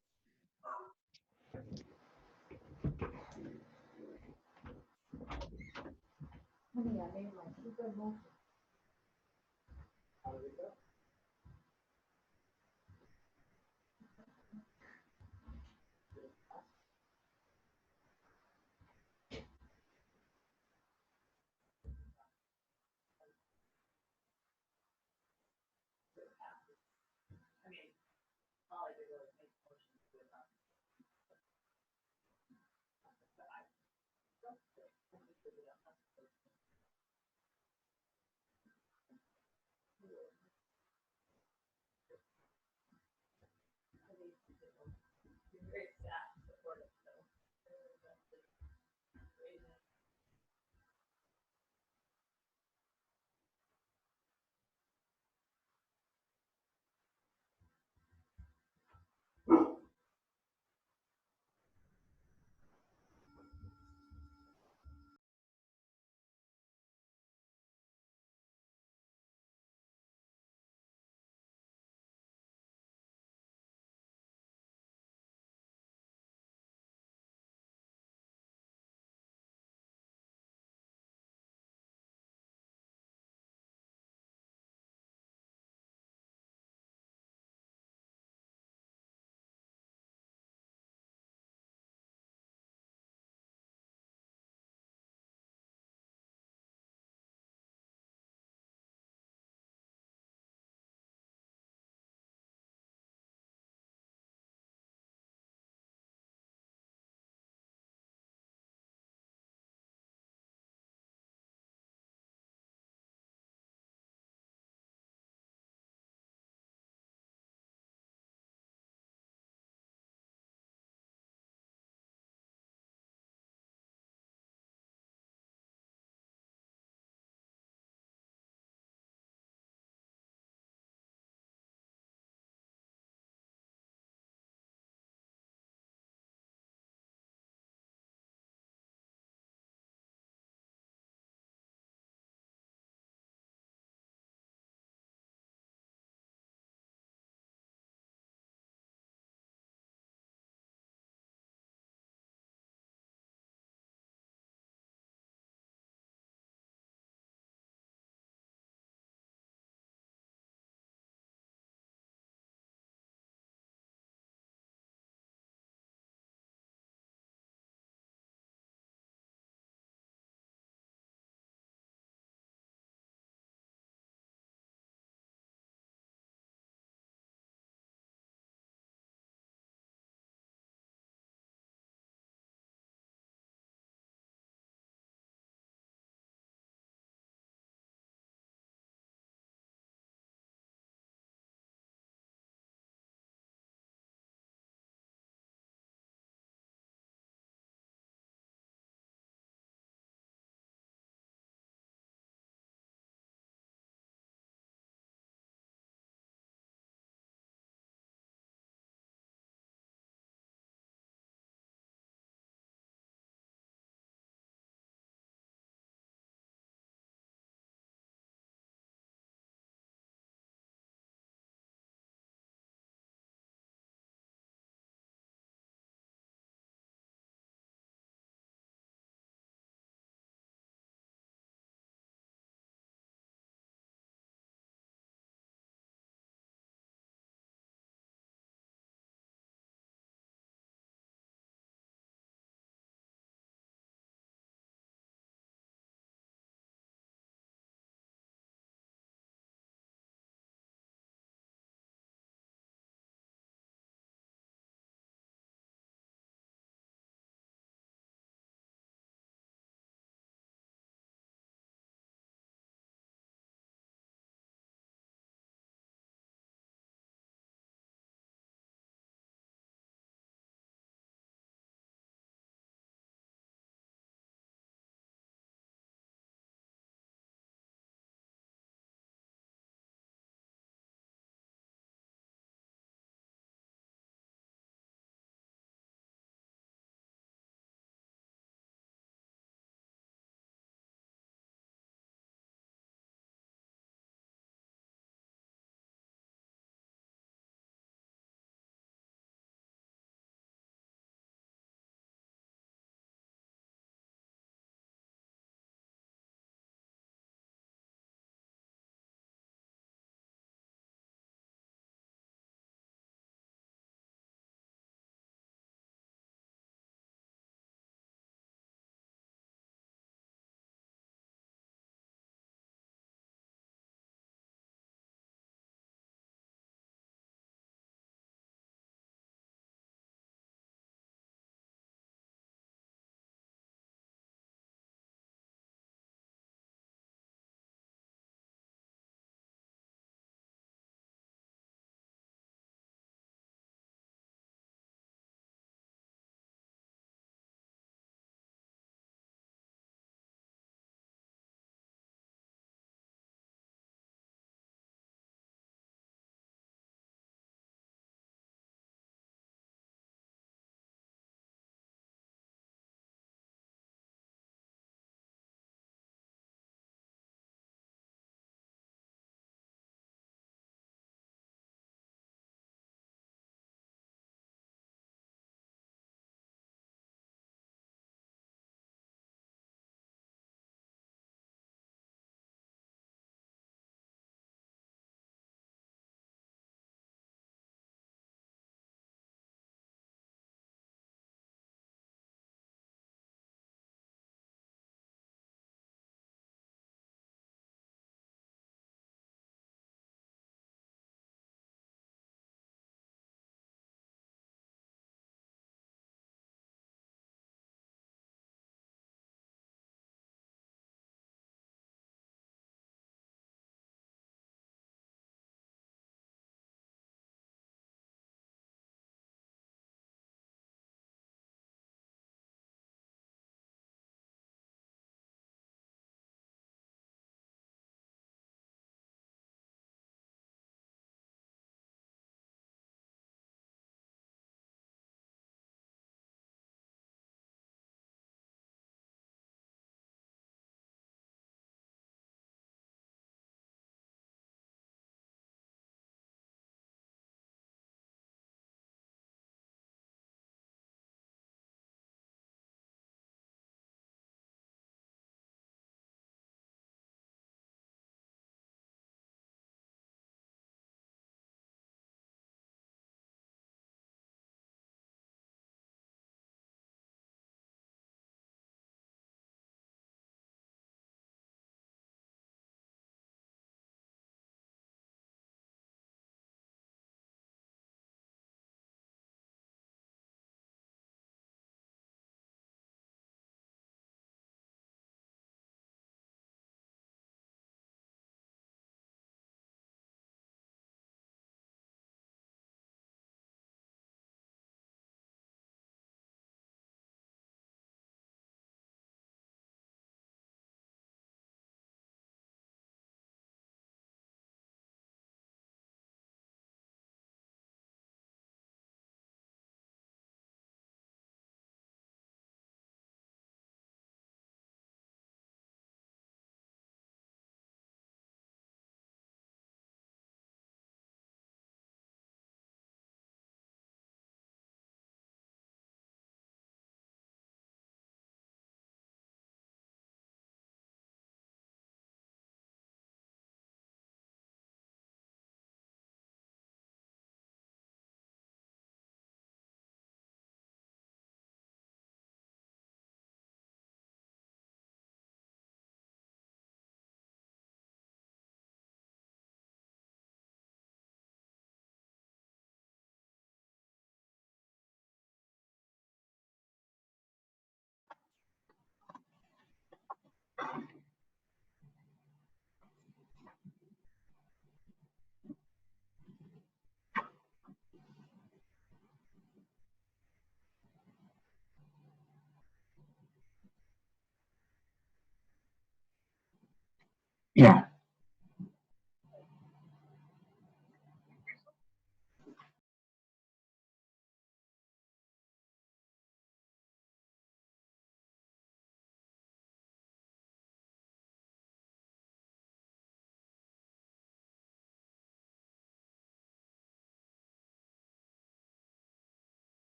L: Yeah.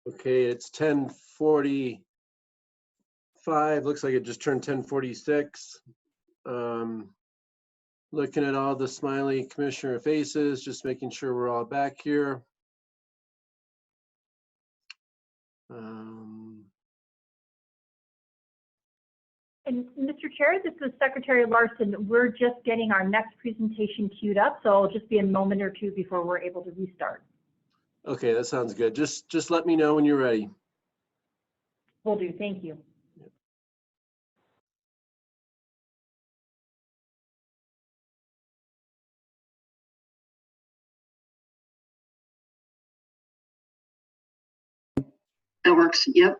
A: Okay, it's 10:45. Looks like it just turned 10:46. Looking at all the smiley commissioner faces, just making sure we're all back here.
J: And Mr. Chair, this is Secretary Larson. We're just getting our next presentation queued up, so it'll just be a moment or two before we're able to restart.
A: Okay, that sounds good. Just let me know when you're ready.
J: Will do. Thank you.
O: That works. Yep.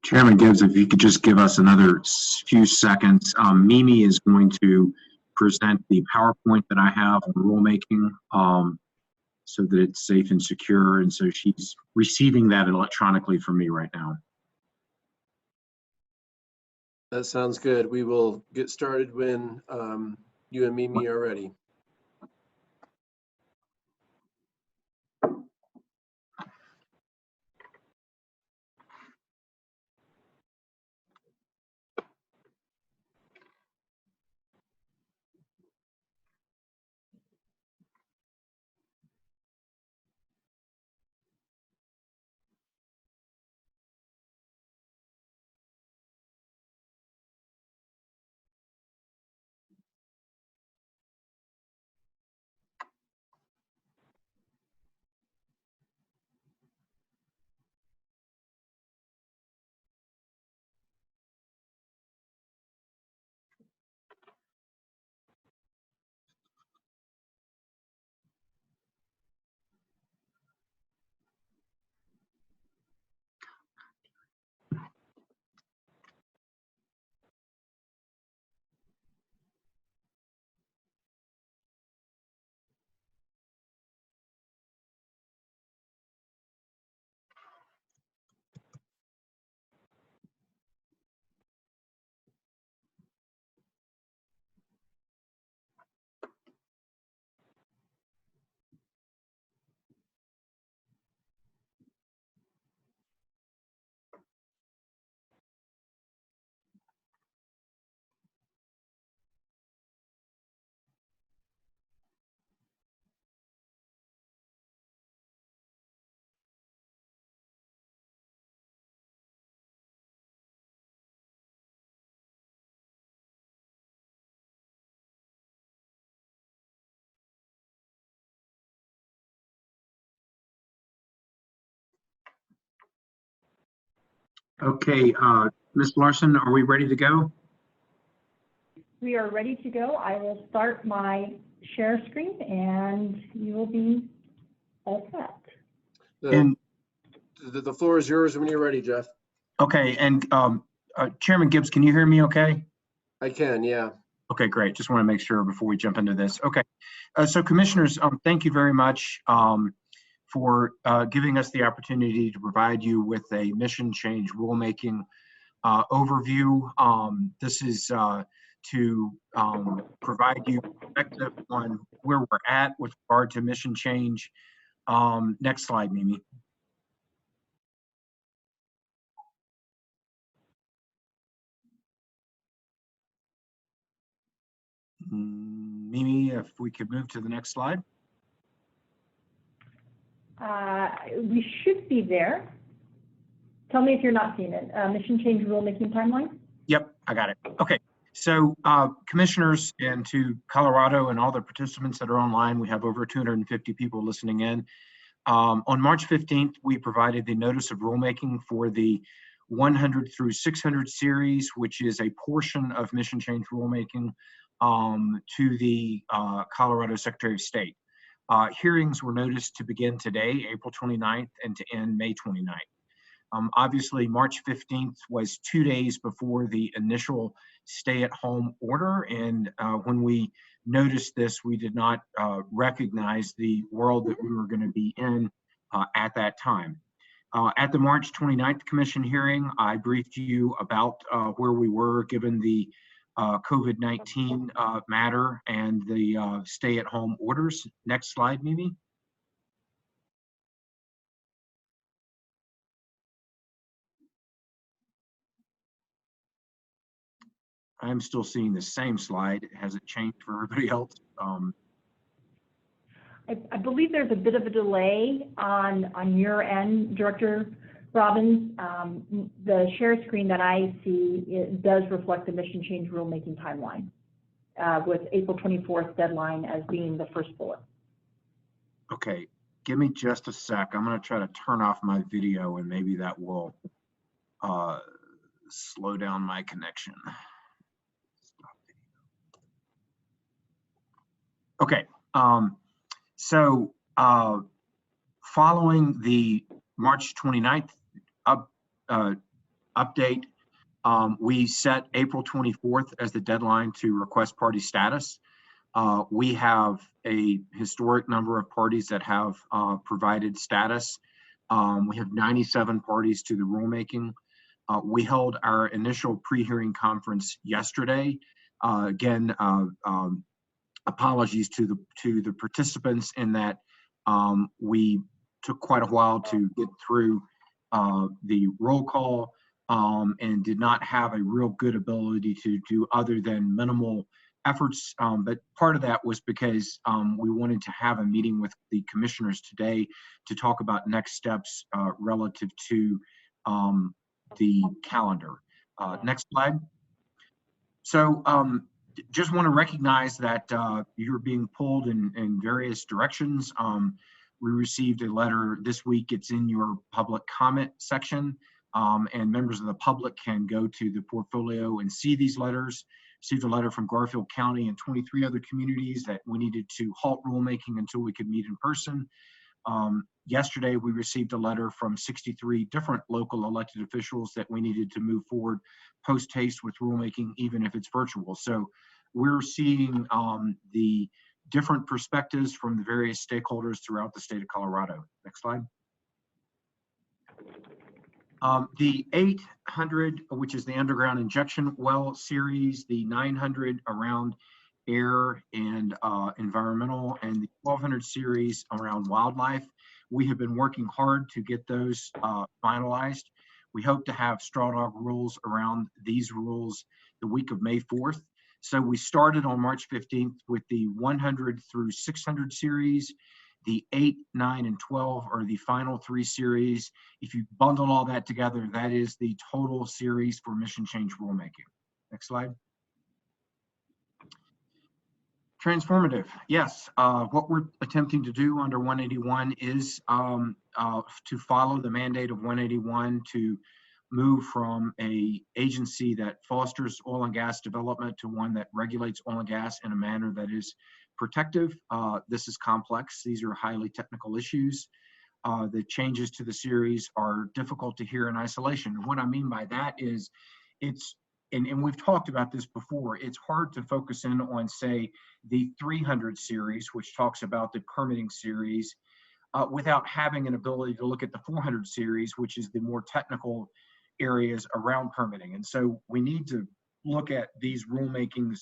P: Chairman Gibbs, if you could just give us another few seconds. Mimi is going to present the PowerPoint that I have on rulemaking so that it's safe and secure. And so she's receiving that electronically from me right now.
A: That sounds good. We will get started when you and Mimi are ready.
P: Okay, Ms. Larson, are we ready to go?
J: We are ready to go. I will start my share screen and you will be all set.
P: And
A: The floor is yours when you're ready, Jeff.
P: okay, and Chairman Gibbs, can you hear me okay?
A: I can, yeah.
P: Okay, great. Just want to make sure before we jump into this. Okay, so commissioners, thank you very much for giving us the opportunity to provide you with a mission change rulemaking overview. This is to provide you perspective on where we're at with regard to mission change. Next slide, Mimi. Mimi, if we could move to the next slide.
J: We should be there. Tell me if you're not seeing it. Mission change rulemaking timeline.
P: Yep, I got it. Okay, so commissioners, and to Colorado and all the participants that are online, we have over 250 people listening in. On March 15th, we provided the notice of rulemaking for the 100 through 600 series, which is a portion of mission change rulemaking to the Colorado Secretary of State. Hearings were noticed to begin today, April 29th, and to end May 29th. Obviously, March 15th was 2 days before the initial stay-at-home order, and when we noticed this, we did not recognize the world that we were going to be in at that time. At the March 29th Commission hearing, I briefed you about where we were given the COVID-19 matter and the stay-at-home orders. Next slide, Mimi. I'm still seeing the same slide. Has it changed for everybody else?
J: I believe there's a bit of a delay on your end, Director Robbins. The share screen that I see, it does reflect the mission change rulemaking timeline with April 24th deadline as being the first bullet.
P: Okay, give me just a sec. I'm going to try to turn off my video and maybe that will slow down my connection. Okay, so following the March 29th update, we set April 24th as the deadline to request party status. We have a historic number of parties that have provided status. We have 97 parties to the rulemaking. We held our initial pre-hearing conference yesterday. Again, apologies to the participants in that we took quite a while to get through the roll call and did not have a real good ability to do other than minimal efforts. But part of that was because we wanted to have a meeting with the commissioners today to talk about next steps relative to the calendar. Next slide. So just want to recognize that you're being pulled in various directions. We received a letter this week. It's in your public comment section, and members of the public can go to the portfolio and see these letters. Received a letter from Garfield County and 23 other communities that we needed to halt rulemaking until we could meet in person. Yesterday, we received a letter from 63 different local elected officials that we needed to move forward post-haste with rulemaking, even if it's virtual. So we're seeing the different perspectives from the various stakeholders throughout the state of Colorado. Next slide. The 800, which is the underground injection well series, the 900 around air and environmental, and the 1200 series around wildlife. We have been working hard to get those finalized. We hope to have straw dog rules around these rules the week of May 4th. So we started on March 15th with the 100 through 600 series. The 8, 9, and 12 are the final 3 series. If you bundle all that together, that is the total series for mission change rulemaking. Next slide. Transformative, yes. What we're attempting to do under 181 is to follow the mandate of 181 to move from a agency that fosters oil and gas development to one that regulates oil and gas in a manner that is protective. This is complex. These are highly technical issues. The changes to the series are difficult to hear in isolation. And what I mean by that is and we've talked about this before, it's hard to focus in on, say, the 300 series, which talks about the permitting series, without having an ability to look at the 400 series, which is the more technical areas around permitting. And so we need to look at these rulemakings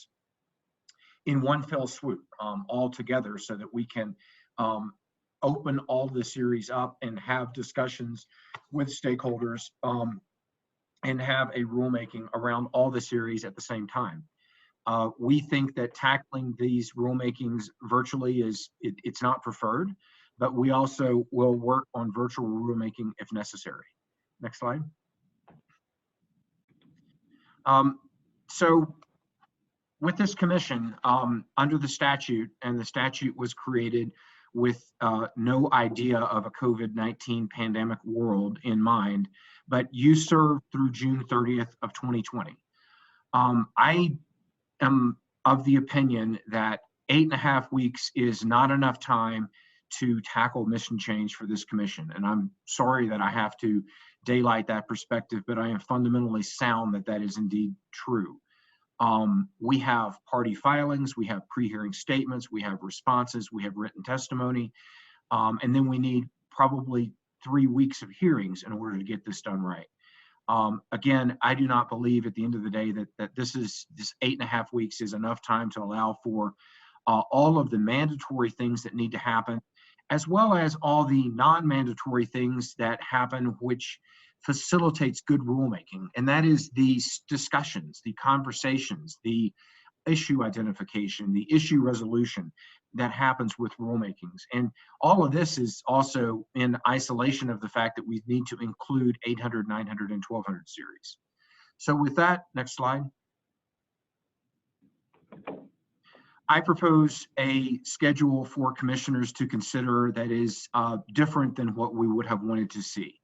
P: in one fell swoop all together so that we can open all the series up and have discussions with stakeholders and have a rulemaking around all the series at the same time. We think that tackling these rulemakings virtually it's not preferred, but we also will work on virtual rulemaking if necessary. Next slide. So with this commission, under the statute, and the statute was created with no idea of a COVID-19 pandemic world in mind, but you served through June 30th of 2020. I am of the opinion that 8.5 weeks is not enough time to tackle mission change for this commission. And I'm sorry that I have to daylight that perspective, but I am fundamentally sound that that is indeed true. We have party filings, we have pre-hearing statements, we have responses, we have written testimony, and then we need probably 3 weeks of hearings in order to get this done right. Again, I do not believe at the end of the day that this 8.5 weeks is enough time to allow for all of the mandatory things that need to happen, as well as all the non-mandatory things that happen, which facilitates good rulemaking. And that is the discussions, the conversations, the issue identification, the issue resolution that happens with rulemakings. And all of this is also in isolation of the fact that we need to include 800, 900, and 1200 series. So with that, next slide. I propose a schedule for commissioners to consider that is different than what we would have wanted to see.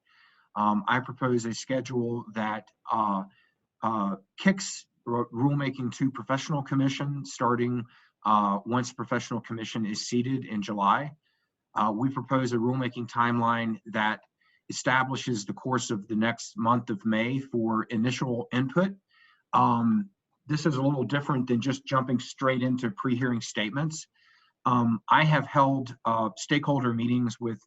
P: I propose a schedule that kicks rulemaking to professional commission starting once professional commission is seated in July. We propose a rulemaking timeline that establishes the course of the next month of May for initial input. This is a little different than just jumping straight into pre-hearing statements. I have held stakeholder meetings with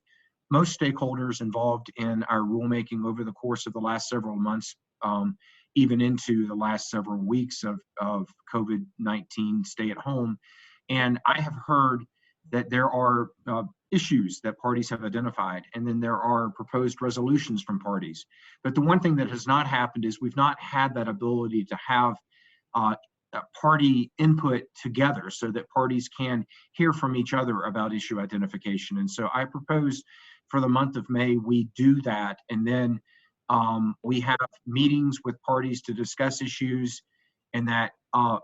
P: most stakeholders involved in our rulemaking over the course of the last several months, even into the last several weeks of COVID-19 stay at home. And I have heard that there are issues that parties have identified, and then there are proposed resolutions from parties. But the one thing that has not happened is we've not had that ability to have party input together so that parties can hear from each other about issue identification. And so I propose for the month of May, we do that. And then we have meetings with parties to discuss issues, and that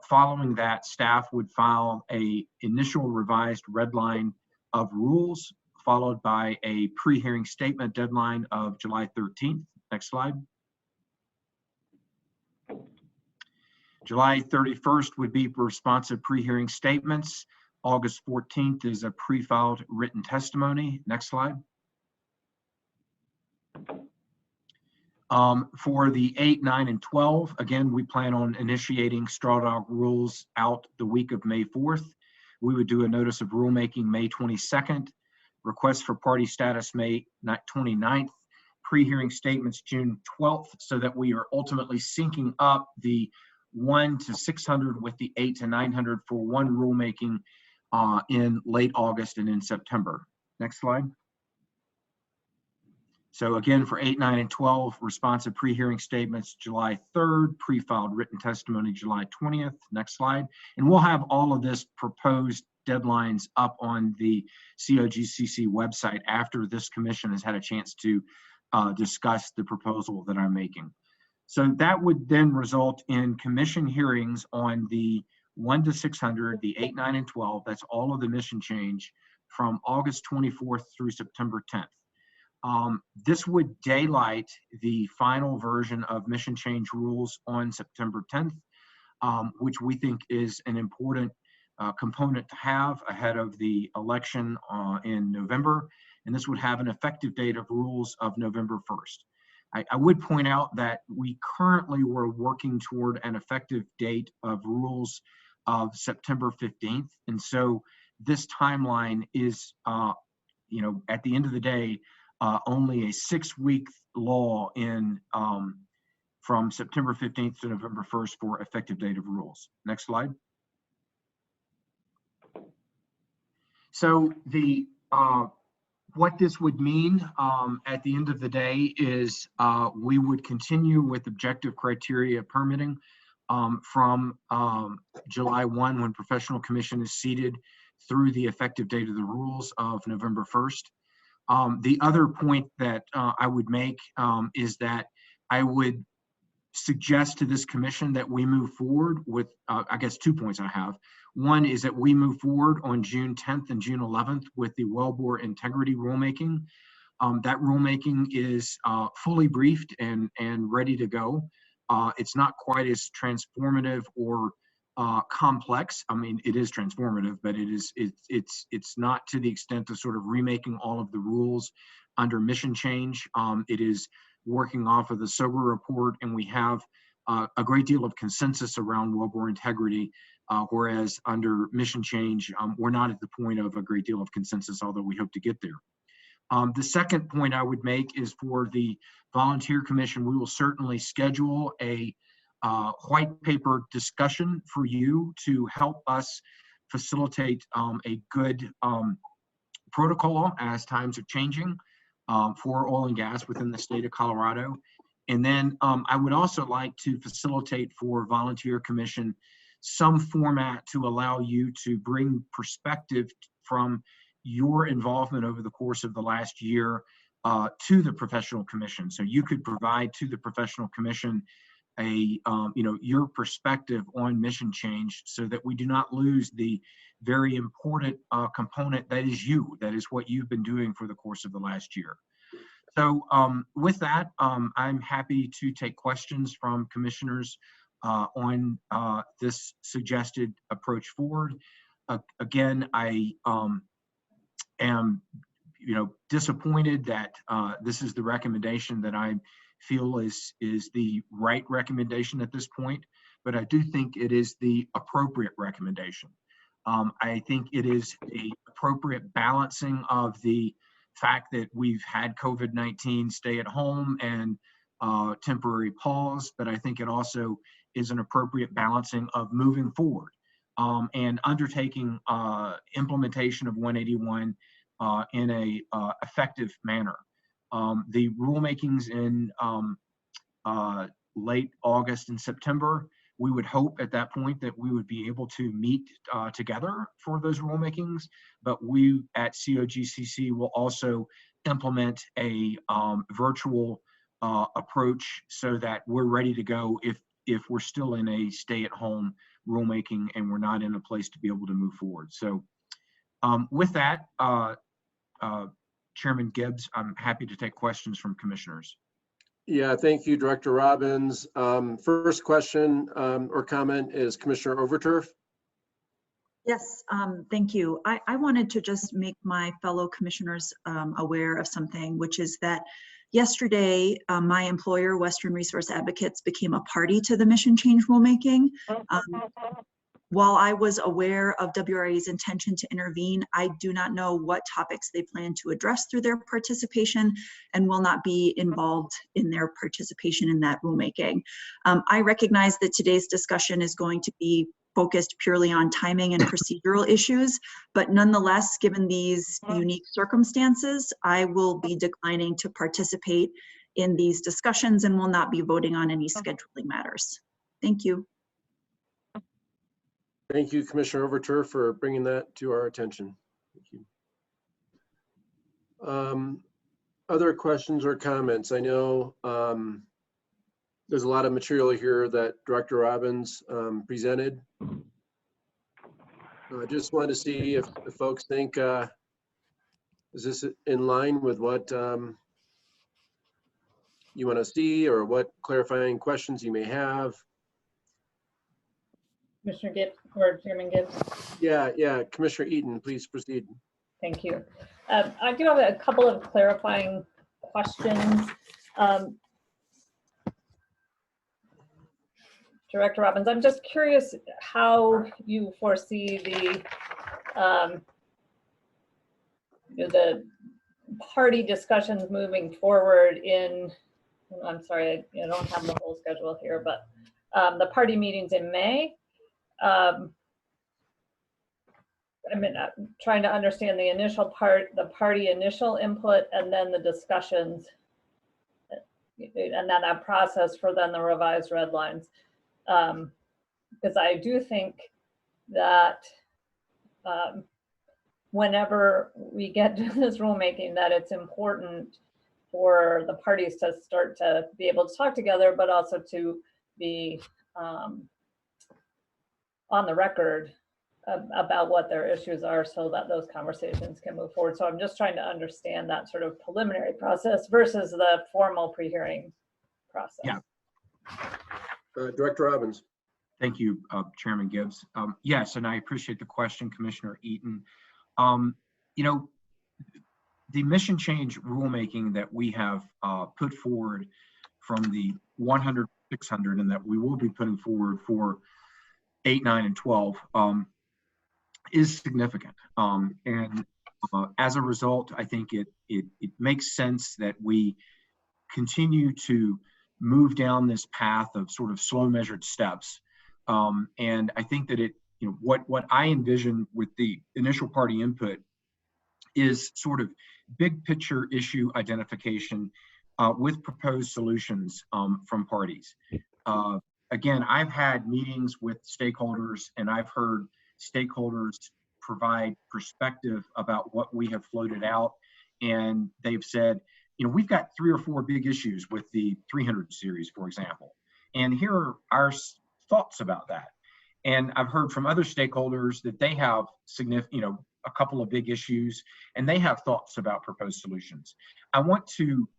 P: following that, staff would file a initial revised red line of rules, followed by a pre-hearing statement deadline of July 13th. Next slide. July 31st would be responsive pre-hearing statements. August 14th is a pre-filed written testimony. Next slide. For the 8, 9, and 12, again, we plan on initiating straw dog rules out the week of May 4th. We would do a notice of rulemaking May 22nd, request for party status May 29th, pre-hearing statements June 12th, so that we are ultimately syncing up the 1 to 600 with the 8 to 900 for one rulemaking in late August and in September. Next slide. So again, for 8, 9, and 12, responsive pre-hearing statements July 3rd, pre-filed written testimony July 20th. Next slide. And we'll have all of this proposed deadlines up on the COGCC website after this commission has had a chance to discuss the proposal that I'm making. So that would then result in commission hearings on the 1 to 600, the 8, 9, and 12. That's all of the mission change from August 24th through September 10th. This would daylight the final version of mission change rules on September 10th, which we think is an important component to have ahead of the election in November. And this would have an effective date of rules of November 1st. I would point out that we currently were working toward an effective date of rules of September 15th. And so this timeline is, at the end of the day, only a 6-week law in from September 15th to November 1st for effective date of rules. Next slide. So the what this would mean at the end of the day is we would continue with objective criteria permitting from July 1, when professional commission is seated, through the effective date of the rules of November 1st. The other point that I would make is that I would suggest to this commission that we move forward with, I guess, 2 points I have. One is that we move forward on June 10th and June 11th with the wellbore integrity rulemaking. That rulemaking is fully briefed and ready to go. It's not quite as transformative or complex. I mean, it is transformative, but it's not to the extent of sort of remaking all of the rules under mission change. It is working off of the SOBR report, and we have a great deal of consensus around wellbore integrity, whereas under mission change, we're not at the point of a great deal of consensus, although we hope to get there. The second point I would make is for the volunteer commission, we will certainly schedule a white paper discussion for you to help us facilitate a good protocol as times are changing for oil and gas within the state of Colorado. And then I would also like to facilitate for volunteer commission some format to allow you to bring perspective from your involvement over the course of the last year to the professional commission. So you could provide to the professional commission a your perspective on mission change, so that we do not lose the very important component that is you, that is what you've been doing for the course of the last year. So with that, I'm happy to take questions from commissioners on this suggested approach forward. Again, I am disappointed that this is the recommendation that I feel is the right recommendation at this point, but I do think it is the appropriate recommendation. I think it is a appropriate balancing of the fact that we've had COVID-19 stay at home and temporary pause, but I think it also is an appropriate balancing of moving forward and undertaking implementation of 181 in a effective manner. The rulemakings in late August and September, we would hope at that point that we would be able to meet together for those rulemakings, but we at COGCC will also implement a virtual approach so that we're ready to go if we're still in a stay-at-home rulemaking and we're not in a place to be able to move forward. So with that, Chairman Gibbs, I'm happy to take questions from commissioners.
A: Yeah, thank you, Director Robbins. First question or comment is Commissioner Overturf.
M: Yes, thank you. I wanted to just make my fellow commissioners aware of something, which is that yesterday, my employer, Western Resource Advocates, became a party to the mission change rulemaking. While I was aware of WRA's intention to intervene, I do not know what topics they plan to address through their participation and will not be involved in their participation in that rulemaking. I recognize that today's discussion is going to be focused purely on timing and procedural issues, but nonetheless, given these unique circumstances, I will be declining to participate in these discussions and will not be voting on any scheduling matters. Thank you.
A: Thank you, Commissioner Overturf, for bringing that to our attention. Thank you. Other questions or comments? I know there's a lot of material here that Director Robbins presented. I just wanted to see if folks think, is this in line with what you want to see or what clarifying questions you may have.
C: Commissioner Gibbs or Chairman Gibbs?
A: Yeah, Commissioner Eaton, please proceed.
C: Thank you. I do have a couple of clarifying questions. Director Robbins, I'm just curious how you foresee the party discussions moving forward in, I'm sorry, I don't have the whole schedule here, but the party meetings in May. I'm trying to understand the initial part, the party initial input, and then the discussions, and then that process for then the revised red lines. Because I do think that whenever we get to this rulemaking, that it's important for the parties to start to be able to talk together, but also to be on the record about what their issues are so that those conversations can move forward. So I'm just trying to understand that sort of preliminary process versus the formal pre-hearing process.
P: Yeah.
A: Director Robbins.
P: Thank you, Chairman Gibbs. Yes, and I appreciate the question, Commissioner Eaton. You know, the mission change rulemaking that we have put forward from the 100, 600, and that we will be putting forward for 8, 9, and 12 is significant. And as a result, I think it makes sense that we continue to move down this path of sort of slow measured steps. And I think that what I envision with the initial party input is sort of big picture issue identification with proposed solutions from parties. Again, I've had meetings with stakeholders and I've heard stakeholders provide perspective about what we have floated out. And they've said, we've got 3 or 4 big issues with the 300 series, for example. And here are our thoughts about that. And I've heard from other stakeholders that they have significant, a couple of big issues, and they have thoughts about proposed solutions. I want to,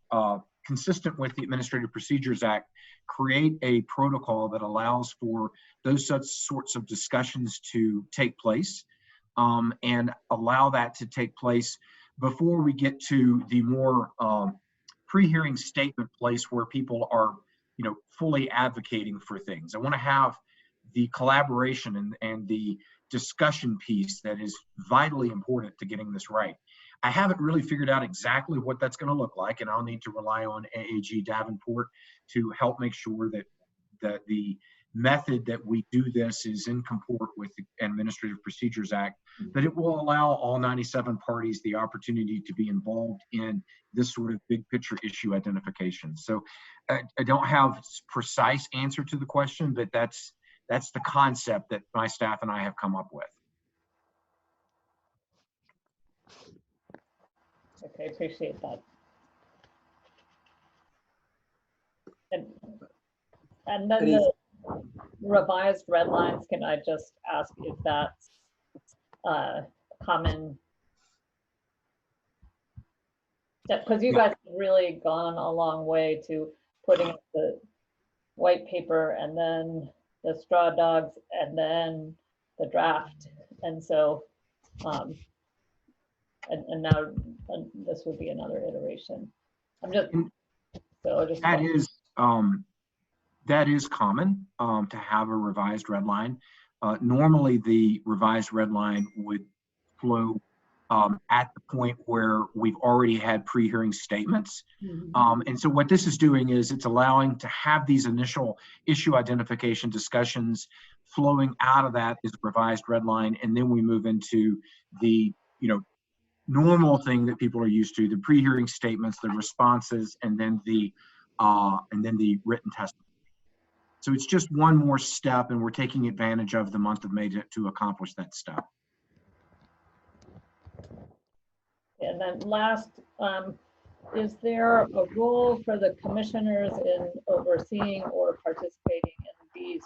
P: consistent with the Administrative Procedures Act, create a protocol that allows for those such sorts of discussions to take place, and allow that to take place before we get to the more pre-hearing statement place where people are, fully advocating for things. I want to have the collaboration and the discussion piece that is vitally important to getting this right. I haven't really figured out exactly what that's going to look like, and I'll need to rely on AAG Davenport to help make sure that the method that we do this is in comport with the Administrative Procedures Act, but it will allow all 97 parties the opportunity to be involved in this sort of big picture issue identification. So I don't have a precise answer to the question, but that's the concept that my staff and I have come up with.
C: Okay, appreciate that. And then the revised red lines, can I just ask if that's common? Because you guys have really gone a long way to putting up the white paper and then the straw dogs and then the draft. And so, and now this would be another iteration.
P: That is common to have a revised red line. Normally, the revised red line would flow at the point where we've already had pre-hearing statements. And so what this is doing is it's allowing to have these initial issue identification discussions flowing out of that is a revised red line. And then we move into the, normal thing that people are used to, the pre-hearing statements, the responses, and then the written testimony. So it's just one more step, and we're taking advantage of the month of May to accomplish that step.
C: And then last, is there a role for the commissioners in overseeing or participating in these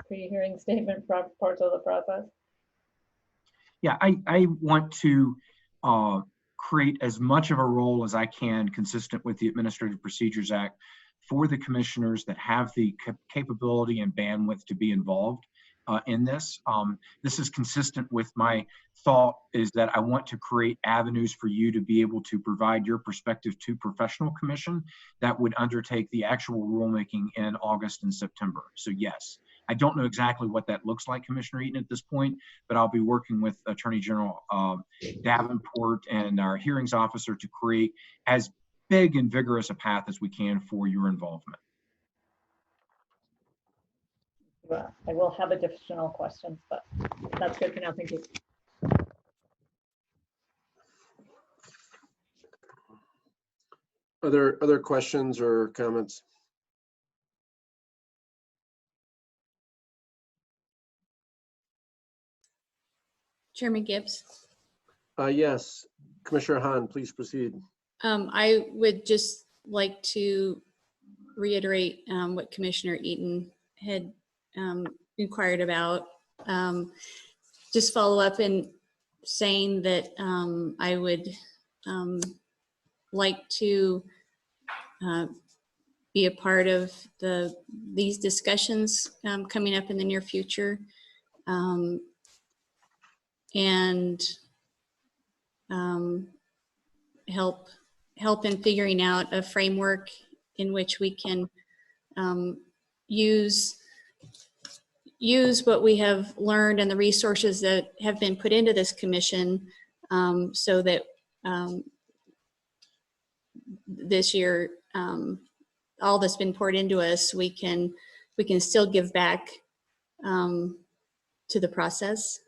C: pre-hearing statement parts of the process?
P: Yeah, I want to create as much of a role as I can consistent with the Administrative Procedures Act for the commissioners that have the capability and bandwidth to be involved in this. This is consistent with my thought is that I want to create avenues for you to be able to provide your perspective to professional commission that would undertake the actual rulemaking in August and September. So yes, I don't know exactly what that looks like, Commissioner Eaton, at this point, but I'll be working with Attorney General Davenport and our hearings officer to create as big and vigorous a path as we can for your involvement.
C: Well, I will have additional questions, but that's good for now. Thank you.
A: Other questions or comments?
G: Chairman Gibbs.
A: Yes, Commissioner Hahn, please proceed.
G: I would just like to reiterate what Commissioner Eaton had inquired about. Just follow up in saying that I would like to be a part of these discussions coming up in the near future, and help in figuring out a framework in which we can use what we have learned and the resources that have been put into this commission, so that this year, all that's been poured into us, we can still give back to the process.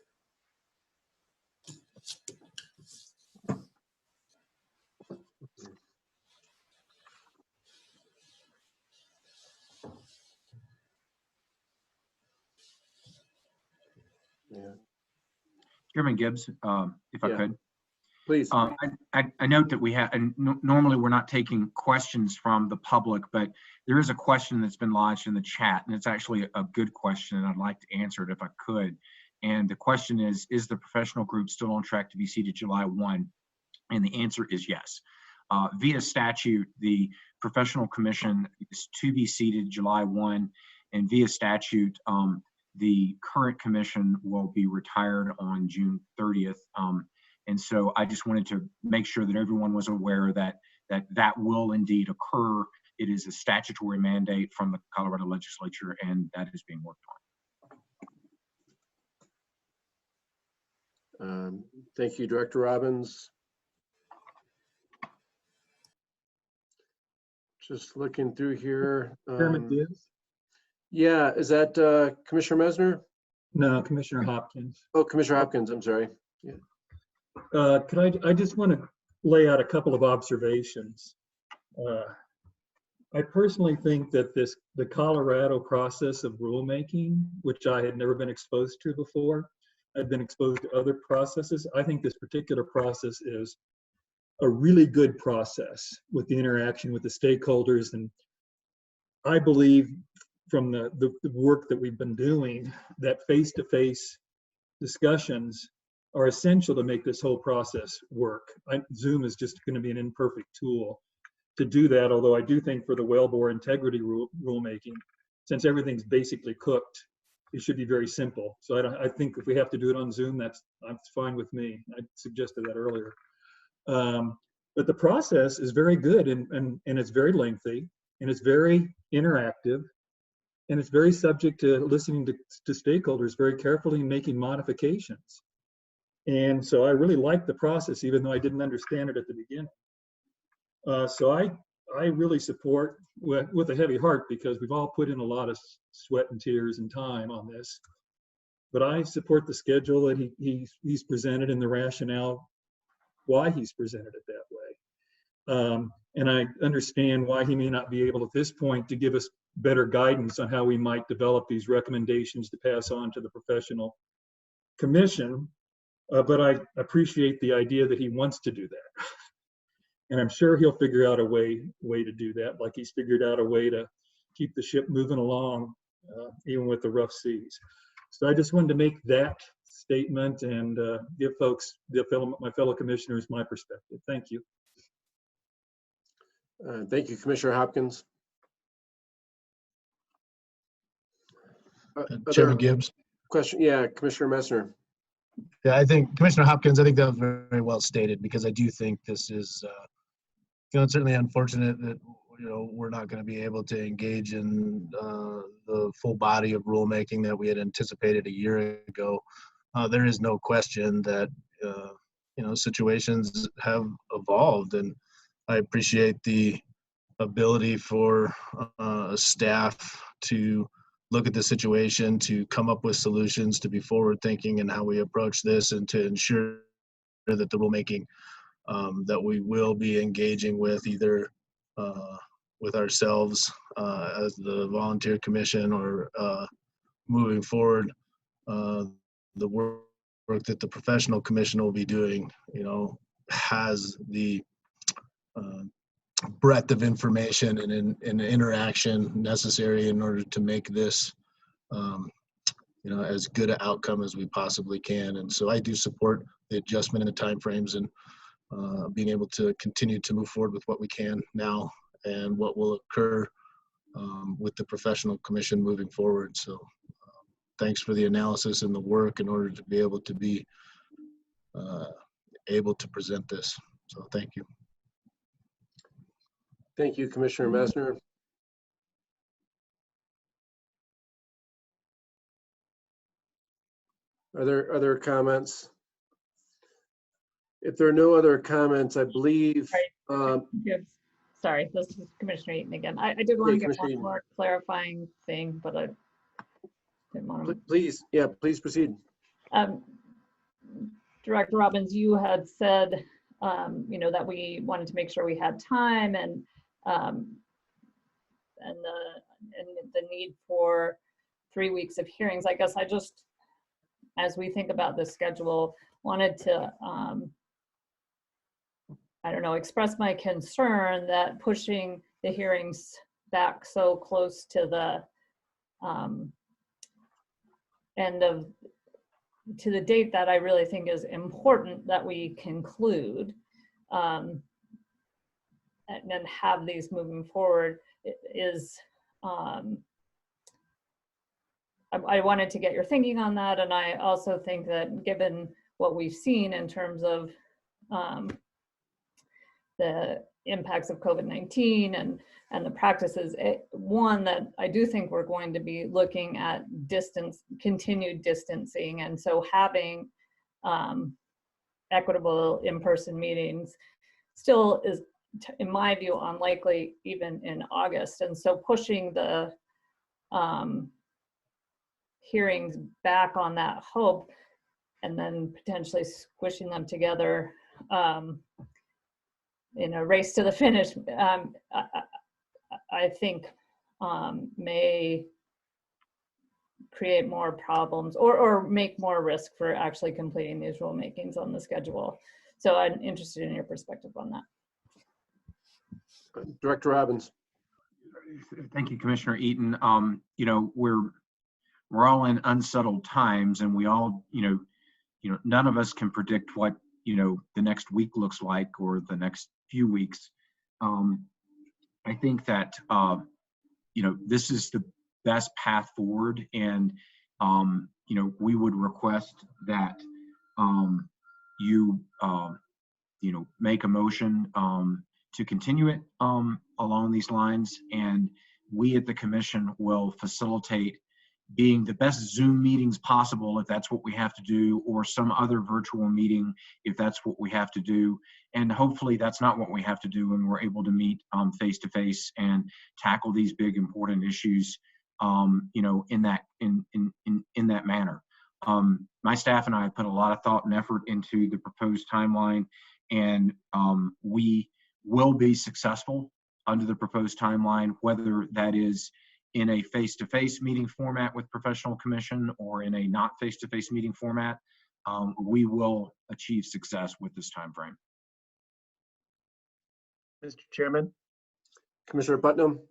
A: Yeah.
P: Chairman Gibbs, if I could.
A: Please.
P: I note that we have, and normally we're not taking questions from the public, but there is a question that's been lodged in the chat, and it's actually a good question, and I'd like to answer it if I could. And the question is the professional group still on track to be seated July 1? And the answer is yes. Via statute, the professional commission is to be seated July 1, and via statute, the current commission will be retired on June 30th. And so I just wanted to make sure that everyone was aware that that will indeed occur. It is a statutory mandate from the Colorado legislature, and that is being worked
A: on. Thank you, Director Robbins. Just looking through here.
I: Chairman Gibbs?
A: Yeah, is that Commissioner Mesner?
I: No, Commissioner Hopkins.
A: Oh, Commissioner Hopkins, I'm sorry. Yeah.
I: I just want to lay out a couple of observations. I personally think that the Colorado process of rulemaking, which I had never been exposed to before, I've been exposed to other processes. I think this particular process is a really good process with the interaction with the stakeholders. And I believe from the work that we've been doing that face-to-face discussions are essential to make this whole process work. Zoom is just going to be an imperfect tool to do that, although I do think for the wellbore integrity rulemaking, since everything's basically cooked, it should be very simple. So I think if we have to do it on Zoom, that's fine with me. I suggested that earlier. But the process is very good, and it's very lengthy, and it's very interactive, and it's very subject to listening to stakeholders very carefully and making modifications. And so I really like the process, even though I didn't understand it at the beginning. So I really support with a heavy heart, because we've all put in a lot of sweat and tears and time on this. But I support the schedule that he's presented and the rationale why he's presented it that way. And I understand why he may not be able at this point to give us better guidance on how we might develop these recommendations to pass on to the professional commission. But I appreciate the idea that he wants to do that. And I'm sure he'll figure out a way to do that, like he's figured out a way to keep the ship moving along, even with the rough seas. So I just wanted to make that statement and give my fellow commissioners my perspective. Thank you.
A: Thank you, Commissioner Hopkins.
E: Chairman Gibbs.
A: Question, yeah, Commissioner Messner.
E: Yeah, I think Commissioner Hopkins, I think that was very well stated, because I do think this is, it's certainly unfortunate that, we're not going to be able to engage in the full body of rulemaking that we had anticipated a year ago. There is no question that, situations have evolved, and I appreciate the ability for staff to look at the situation, to come up with solutions, to be forward thinking in how we approach this, and to ensure that the rulemaking that we will be engaging with, either with ourselves as the volunteer commission, or moving forward, the work that the professional commission will be doing, has the breadth of information and interaction necessary in order to make this as good an outcome as we possibly can. And so I do support the adjustment in the timeframes, and being able to continue to move forward with what we can now and what will occur with the professional commission moving forward. So thanks for the analysis and the work in order to be able to present this. So thank you.
A: Thank you, Commissioner Messner. Are there other comments? If there are no other comments, I believe.
C: Sorry, this is Commissioner Eaton again. I did want to get one more clarifying thing, but I didn't want to.
A: Please, yeah, please proceed.
C: Director Robbins, you had said, that we wanted to make sure we had time, and the need for 3 weeks of hearings. I guess I just, as we think about the schedule, wanted to, express my concern that pushing the hearings back so close to the to the date that I really think is important that we conclude, and then have these moving forward is, I wanted to get your thinking on that. And I also think that given what we've seen in terms of the impacts of COVID-19 and the practices, one, that I do think we're going to be looking at continued distancing. And so having equitable in-person meetings still is, in my view, unlikely even in August. And so pushing the hearings back on that hope, and then potentially squishing them together in a race to the finish, I think may create more problems or make more risk for actually completing these rulemakings on the schedule. So I'm interested in your perspective on that.
A: Director Robbins.
P: Thank you, Commissioner Eaton. We're all in unsettled times, and we all, none of us can predict what, the next week looks like, or the next few weeks. I think that, this is the best path forward, and, we would request that you make a motion to continue it along these lines, and we at the commission will facilitate being the best Zoom meetings possible if that's what we have to do, or some other virtual meeting if that's what we have to do. And hopefully that's not what we have to do, and we're able to meet face to face and tackle these big important issues in that manner. My staff and I have put a lot of thought and effort into the proposed timeline, and we will be successful under the proposed timeline, whether that is in a face-to-face meeting format with professional commission or in a not face-to-face meeting format. We will achieve success with this time frame.
H: Mr. Chairman.
A: Commissioner Putnam.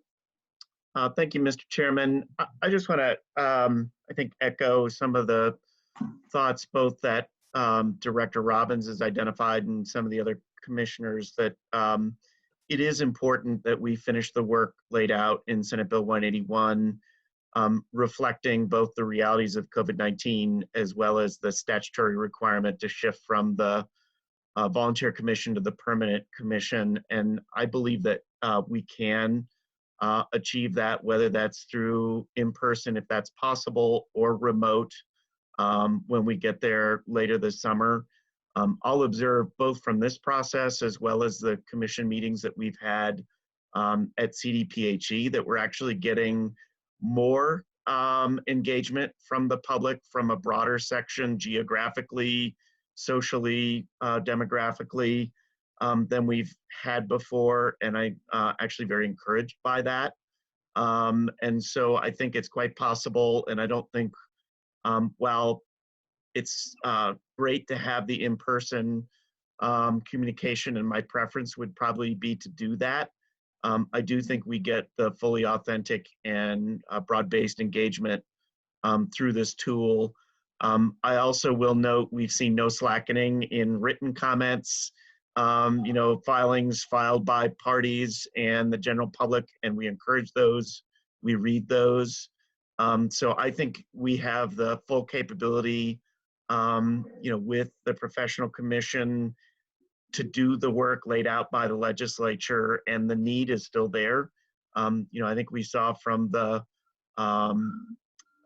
H: Thank you, Mr. Chairman. I just want to, I think, echo some of the thoughts, both that Director Robbins has identified and some of the other commissioners, that it is important that we finish the work laid out in Senate Bill 181, reflecting both the realities of COVID-19 as well as the statutory requirement to shift from the volunteer commission to the permanent commission. And I believe that we can achieve that, whether that's through in-person, if that's possible, or remote when we get there later this summer. I'll observe both from this process as well as the commission meetings that we've had at CDPHE that we're actually getting more engagement from the public, from a broader section, geographically, socially, demographically, than we've had before. And I'm actually very encouraged by that. And so I think it's quite possible, and I don't think, while it's great to have the in-person communication, and my preference would probably be to do that, I do think we get the fully authentic and broad-based engagement through this tool. I also will note we've seen no slackening in written comments, filings filed by parties and the general public, and we encourage those. We read those. So I think we have the full capability, with the professional commission to do the work laid out by the legislature, and the need is still there. I think we saw from the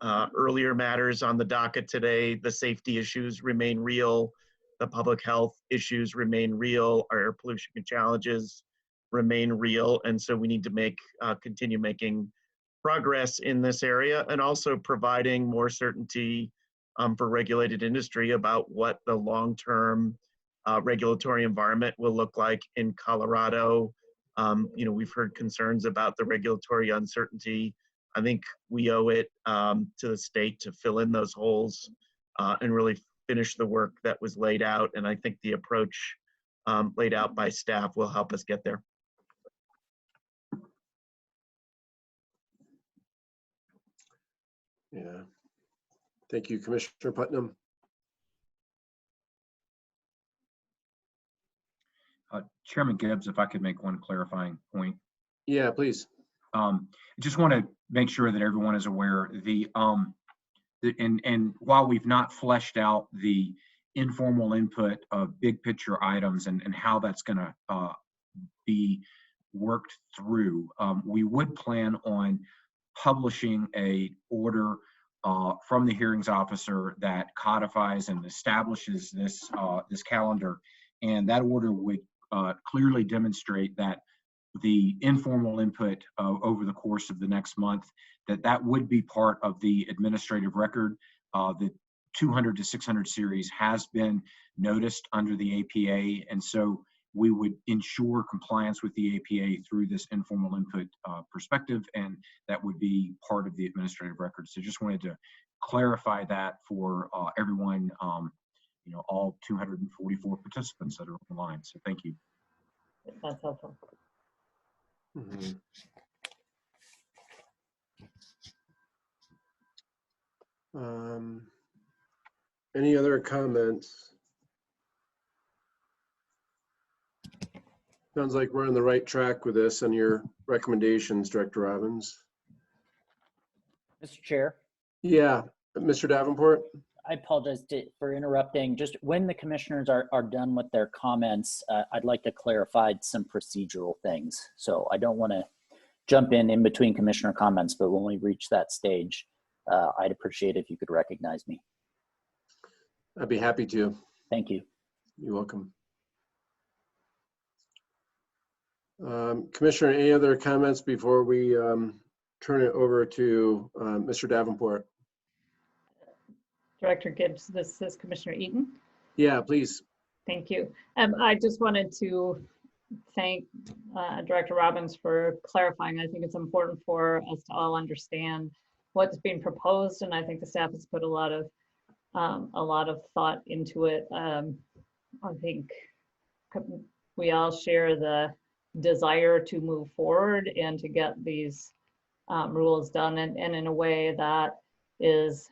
H: earlier matters on the docket today, the safety issues remain real, the public health issues remain real, our air pollution challenges remain real, and so we need to continue making progress in this area, and also providing more certainty for regulated industry about what the long-term regulatory environment will look like in Colorado. We've heard concerns about the regulatory uncertainty. I think we owe it to the state to fill in those holes and really finish the work that was laid out. And I think the approach laid out by staff will help us get there.
A: Yeah. Thank you, Commissioner Putnam.
P: Chairman Gibbs, if I could make one clarifying point.
A: Yeah, please.
P: I just want to make sure that everyone is aware and while we've not fleshed out the informal input of big picture items and how that's going to be worked through, we would plan on publishing a order from the hearings officer that codifies and establishes this calendar, and that order would clearly demonstrate that the informal input over the course of the next month, that would be part of the administrative record. The 200 to 600 series has been noticed under the APA, and so we would ensure compliance with the APA through this informal input perspective, and that would be part of the administrative record. So just wanted to clarify that for everyone, all 244 participants that are online. So thank you.
C: That's helpful.
A: Mm-hmm. Any other comments? Sounds like we're on the right track with this and your recommendations, Director Robbins.
D: Mr. Chair.
A: Yeah, Mr. Davenport.
D: I apologize for interrupting. Just when the commissioners are done with their comments, I'd like to clarify some procedural things. So I don't want to jump in between commissioner comments, but when we reach that stage, I'd appreciate if you could recognize me.
A: I'd be happy to.
D: Thank you.
A: You're welcome. Commissioner, any other comments before we turn it over to Mr. Davenport?
C: Director Gibbs, this is Commissioner Eaton.
A: Yeah, please.
C: Thank you. I just wanted to thank Director Robbins for clarifying. I think it's important for us to all understand what's being proposed, and I think the staff has put a lot of thought into it. I think we all share the desire to move forward and to get these rules done and in a way that is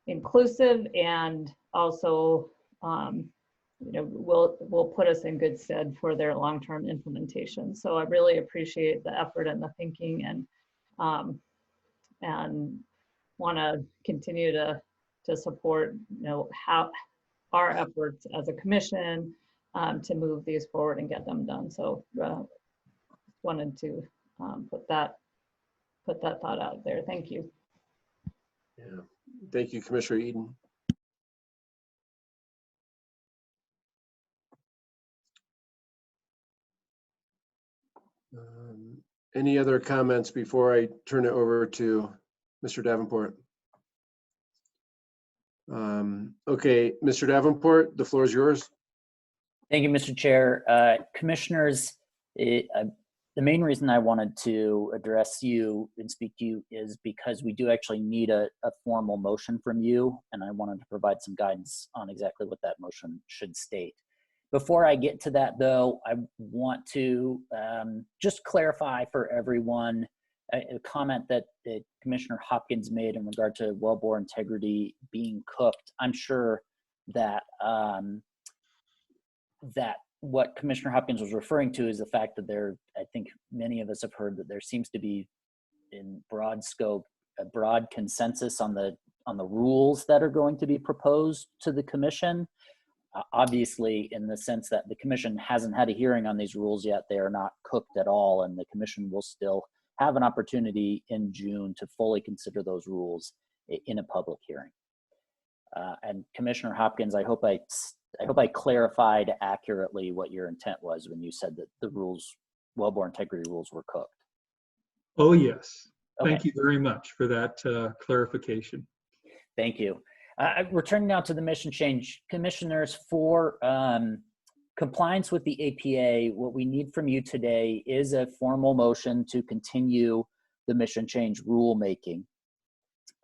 C: inclusive and also will put us in good stead for their long-term implementation. So I really appreciate the effort and the thinking, and want to continue to support how our efforts as a commission to move these forward and get them done. So wanted to put that thought out there. Thank you.
A: Yeah, thank you, Commissioner Eden. Any other comments before I turn it over to Mr. Davenport? Okay, Mr. Davenport, the floor is yours.
D: Thank you, Mr. Chair. Commissioners, the main reason I wanted to address you and speak to you is because we do actually need a formal motion from you, and I wanted to provide some guidance on exactly what that motion should state. Before I get to that, though, I want to just clarify for everyone a comment that Commissioner Hopkins made in regard to wellbore integrity being cooked. I'm sure that that what Commissioner Hopkins was referring to is the fact that I think many of us have heard that there seems to be, in broad scope, a broad consensus on the rules that are going to be proposed to the commission. Obviously, in the sense that the commission hasn't had a hearing on these rules yet, they are not cooked at all, and the commission will still have an opportunity in June to fully consider those rules in a public hearing. And Commissioner Hopkins, I hope I clarified accurately what your intent was when you said that the rules, wellbore integrity rules, were cooked.
I: Oh, yes.
D: Okay.
I: Thank you very much for that clarification.
D: Thank you. Returning now to the mission change, commissioners, for compliance with the APA, what we need from you today is a formal motion to continue the mission change rulemaking.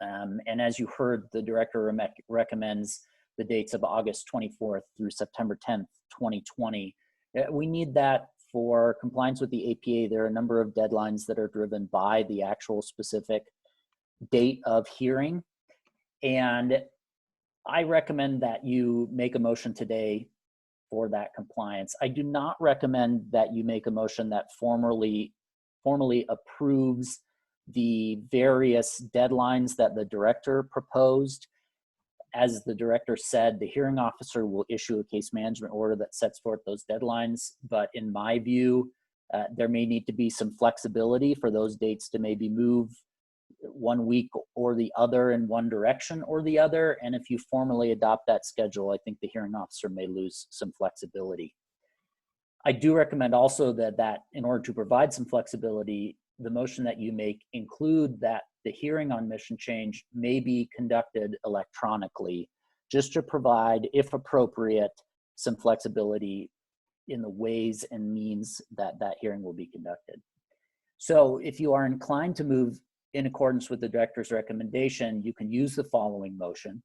D: And as you heard, the director recommends the dates of August 24th through September 10th, 2020. We need that for compliance with the APA. There are a number of deadlines that are driven by the actual specific date of hearing. And I recommend that you make a motion today for that compliance. I do not recommend that you make a motion that formally approves the various deadlines that the director proposed. As the director said, the hearing officer will issue a case management order that sets forth those deadlines. But in my view, there may need to be some flexibility for those dates to maybe move 1 week or the other in one direction or the other. And if you formally adopt that schedule, I think the hearing officer may lose some flexibility. I do recommend also that in order to provide some flexibility, the motion that you make include that the hearing on mission change may be conducted electronically, just to provide, if appropriate, some flexibility in the ways and means that that hearing will be conducted. So if you are inclined to move in accordance with the director's recommendation, you can use the following motion,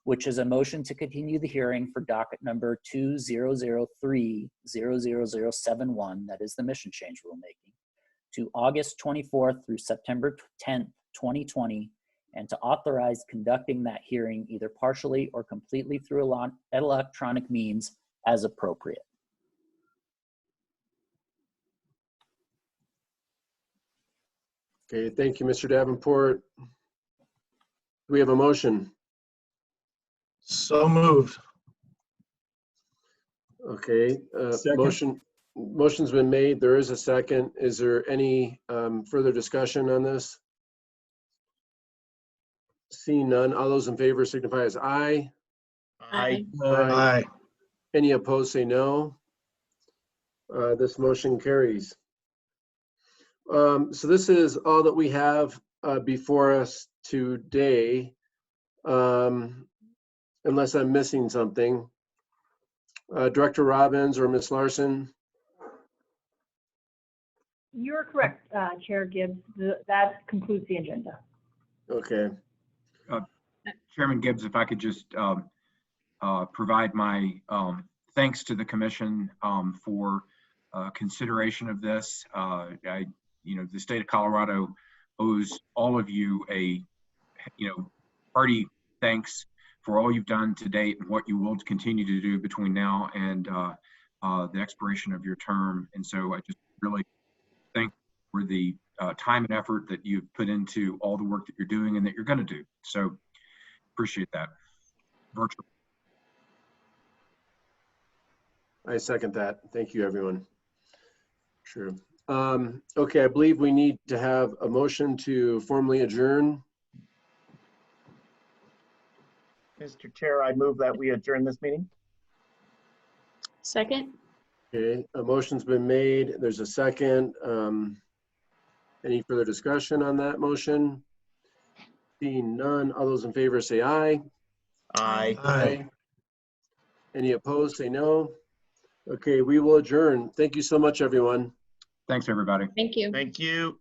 D: which is a motion to continue the hearing for docket number 2003-00071, that is the mission change rulemaking, to August 24th through September 10th, 2020, and to authorize conducting that hearing either partially or completely through electronic means as appropriate.
A: Okay, thank you, Mr. Davenport. Do we have a motion?
E: So moved.
A: Okay,
I: Second.
A: Motion's been made. There is a second. Is there any further discussion on this? Seeing none, all those in favor signify as aye.
G: Aye.
E: Aye.
A: Any opposed, say no. This motion carries. So this is all that we have before us today, unless I'm missing something. Director Robbins or Ms. Larson?
J: You're correct, Chair Gibbs. That concludes the agenda.
A: Okay.
P: Chairman Gibbs, if I could just provide my thanks to the commission for consideration of this. The state of Colorado owes all of you a, hearty thanks for all you've done to date and what you will continue to do between now and the expiration of your term. And so I just really thank you for the time and effort that you've put into all the work that you're doing and that you're going to do. So appreciate that. Virtual.
A: I second that. Thank you, everyone. Sure. Okay, I believe we need to have a motion to formally adjourn.
H: Mr. Chair, I move that we adjourn this meeting.
G: Second?
A: Okay, a motion's been made. There's a second. Any further discussion on that motion? Seeing none, all those in favor say aye.
H: Aye.
A: Aye. Any opposed, say no. Okay, we will adjourn. Thank you so much, everyone.
P: Thanks, everybody.
G: Thank you.
H: Thank you.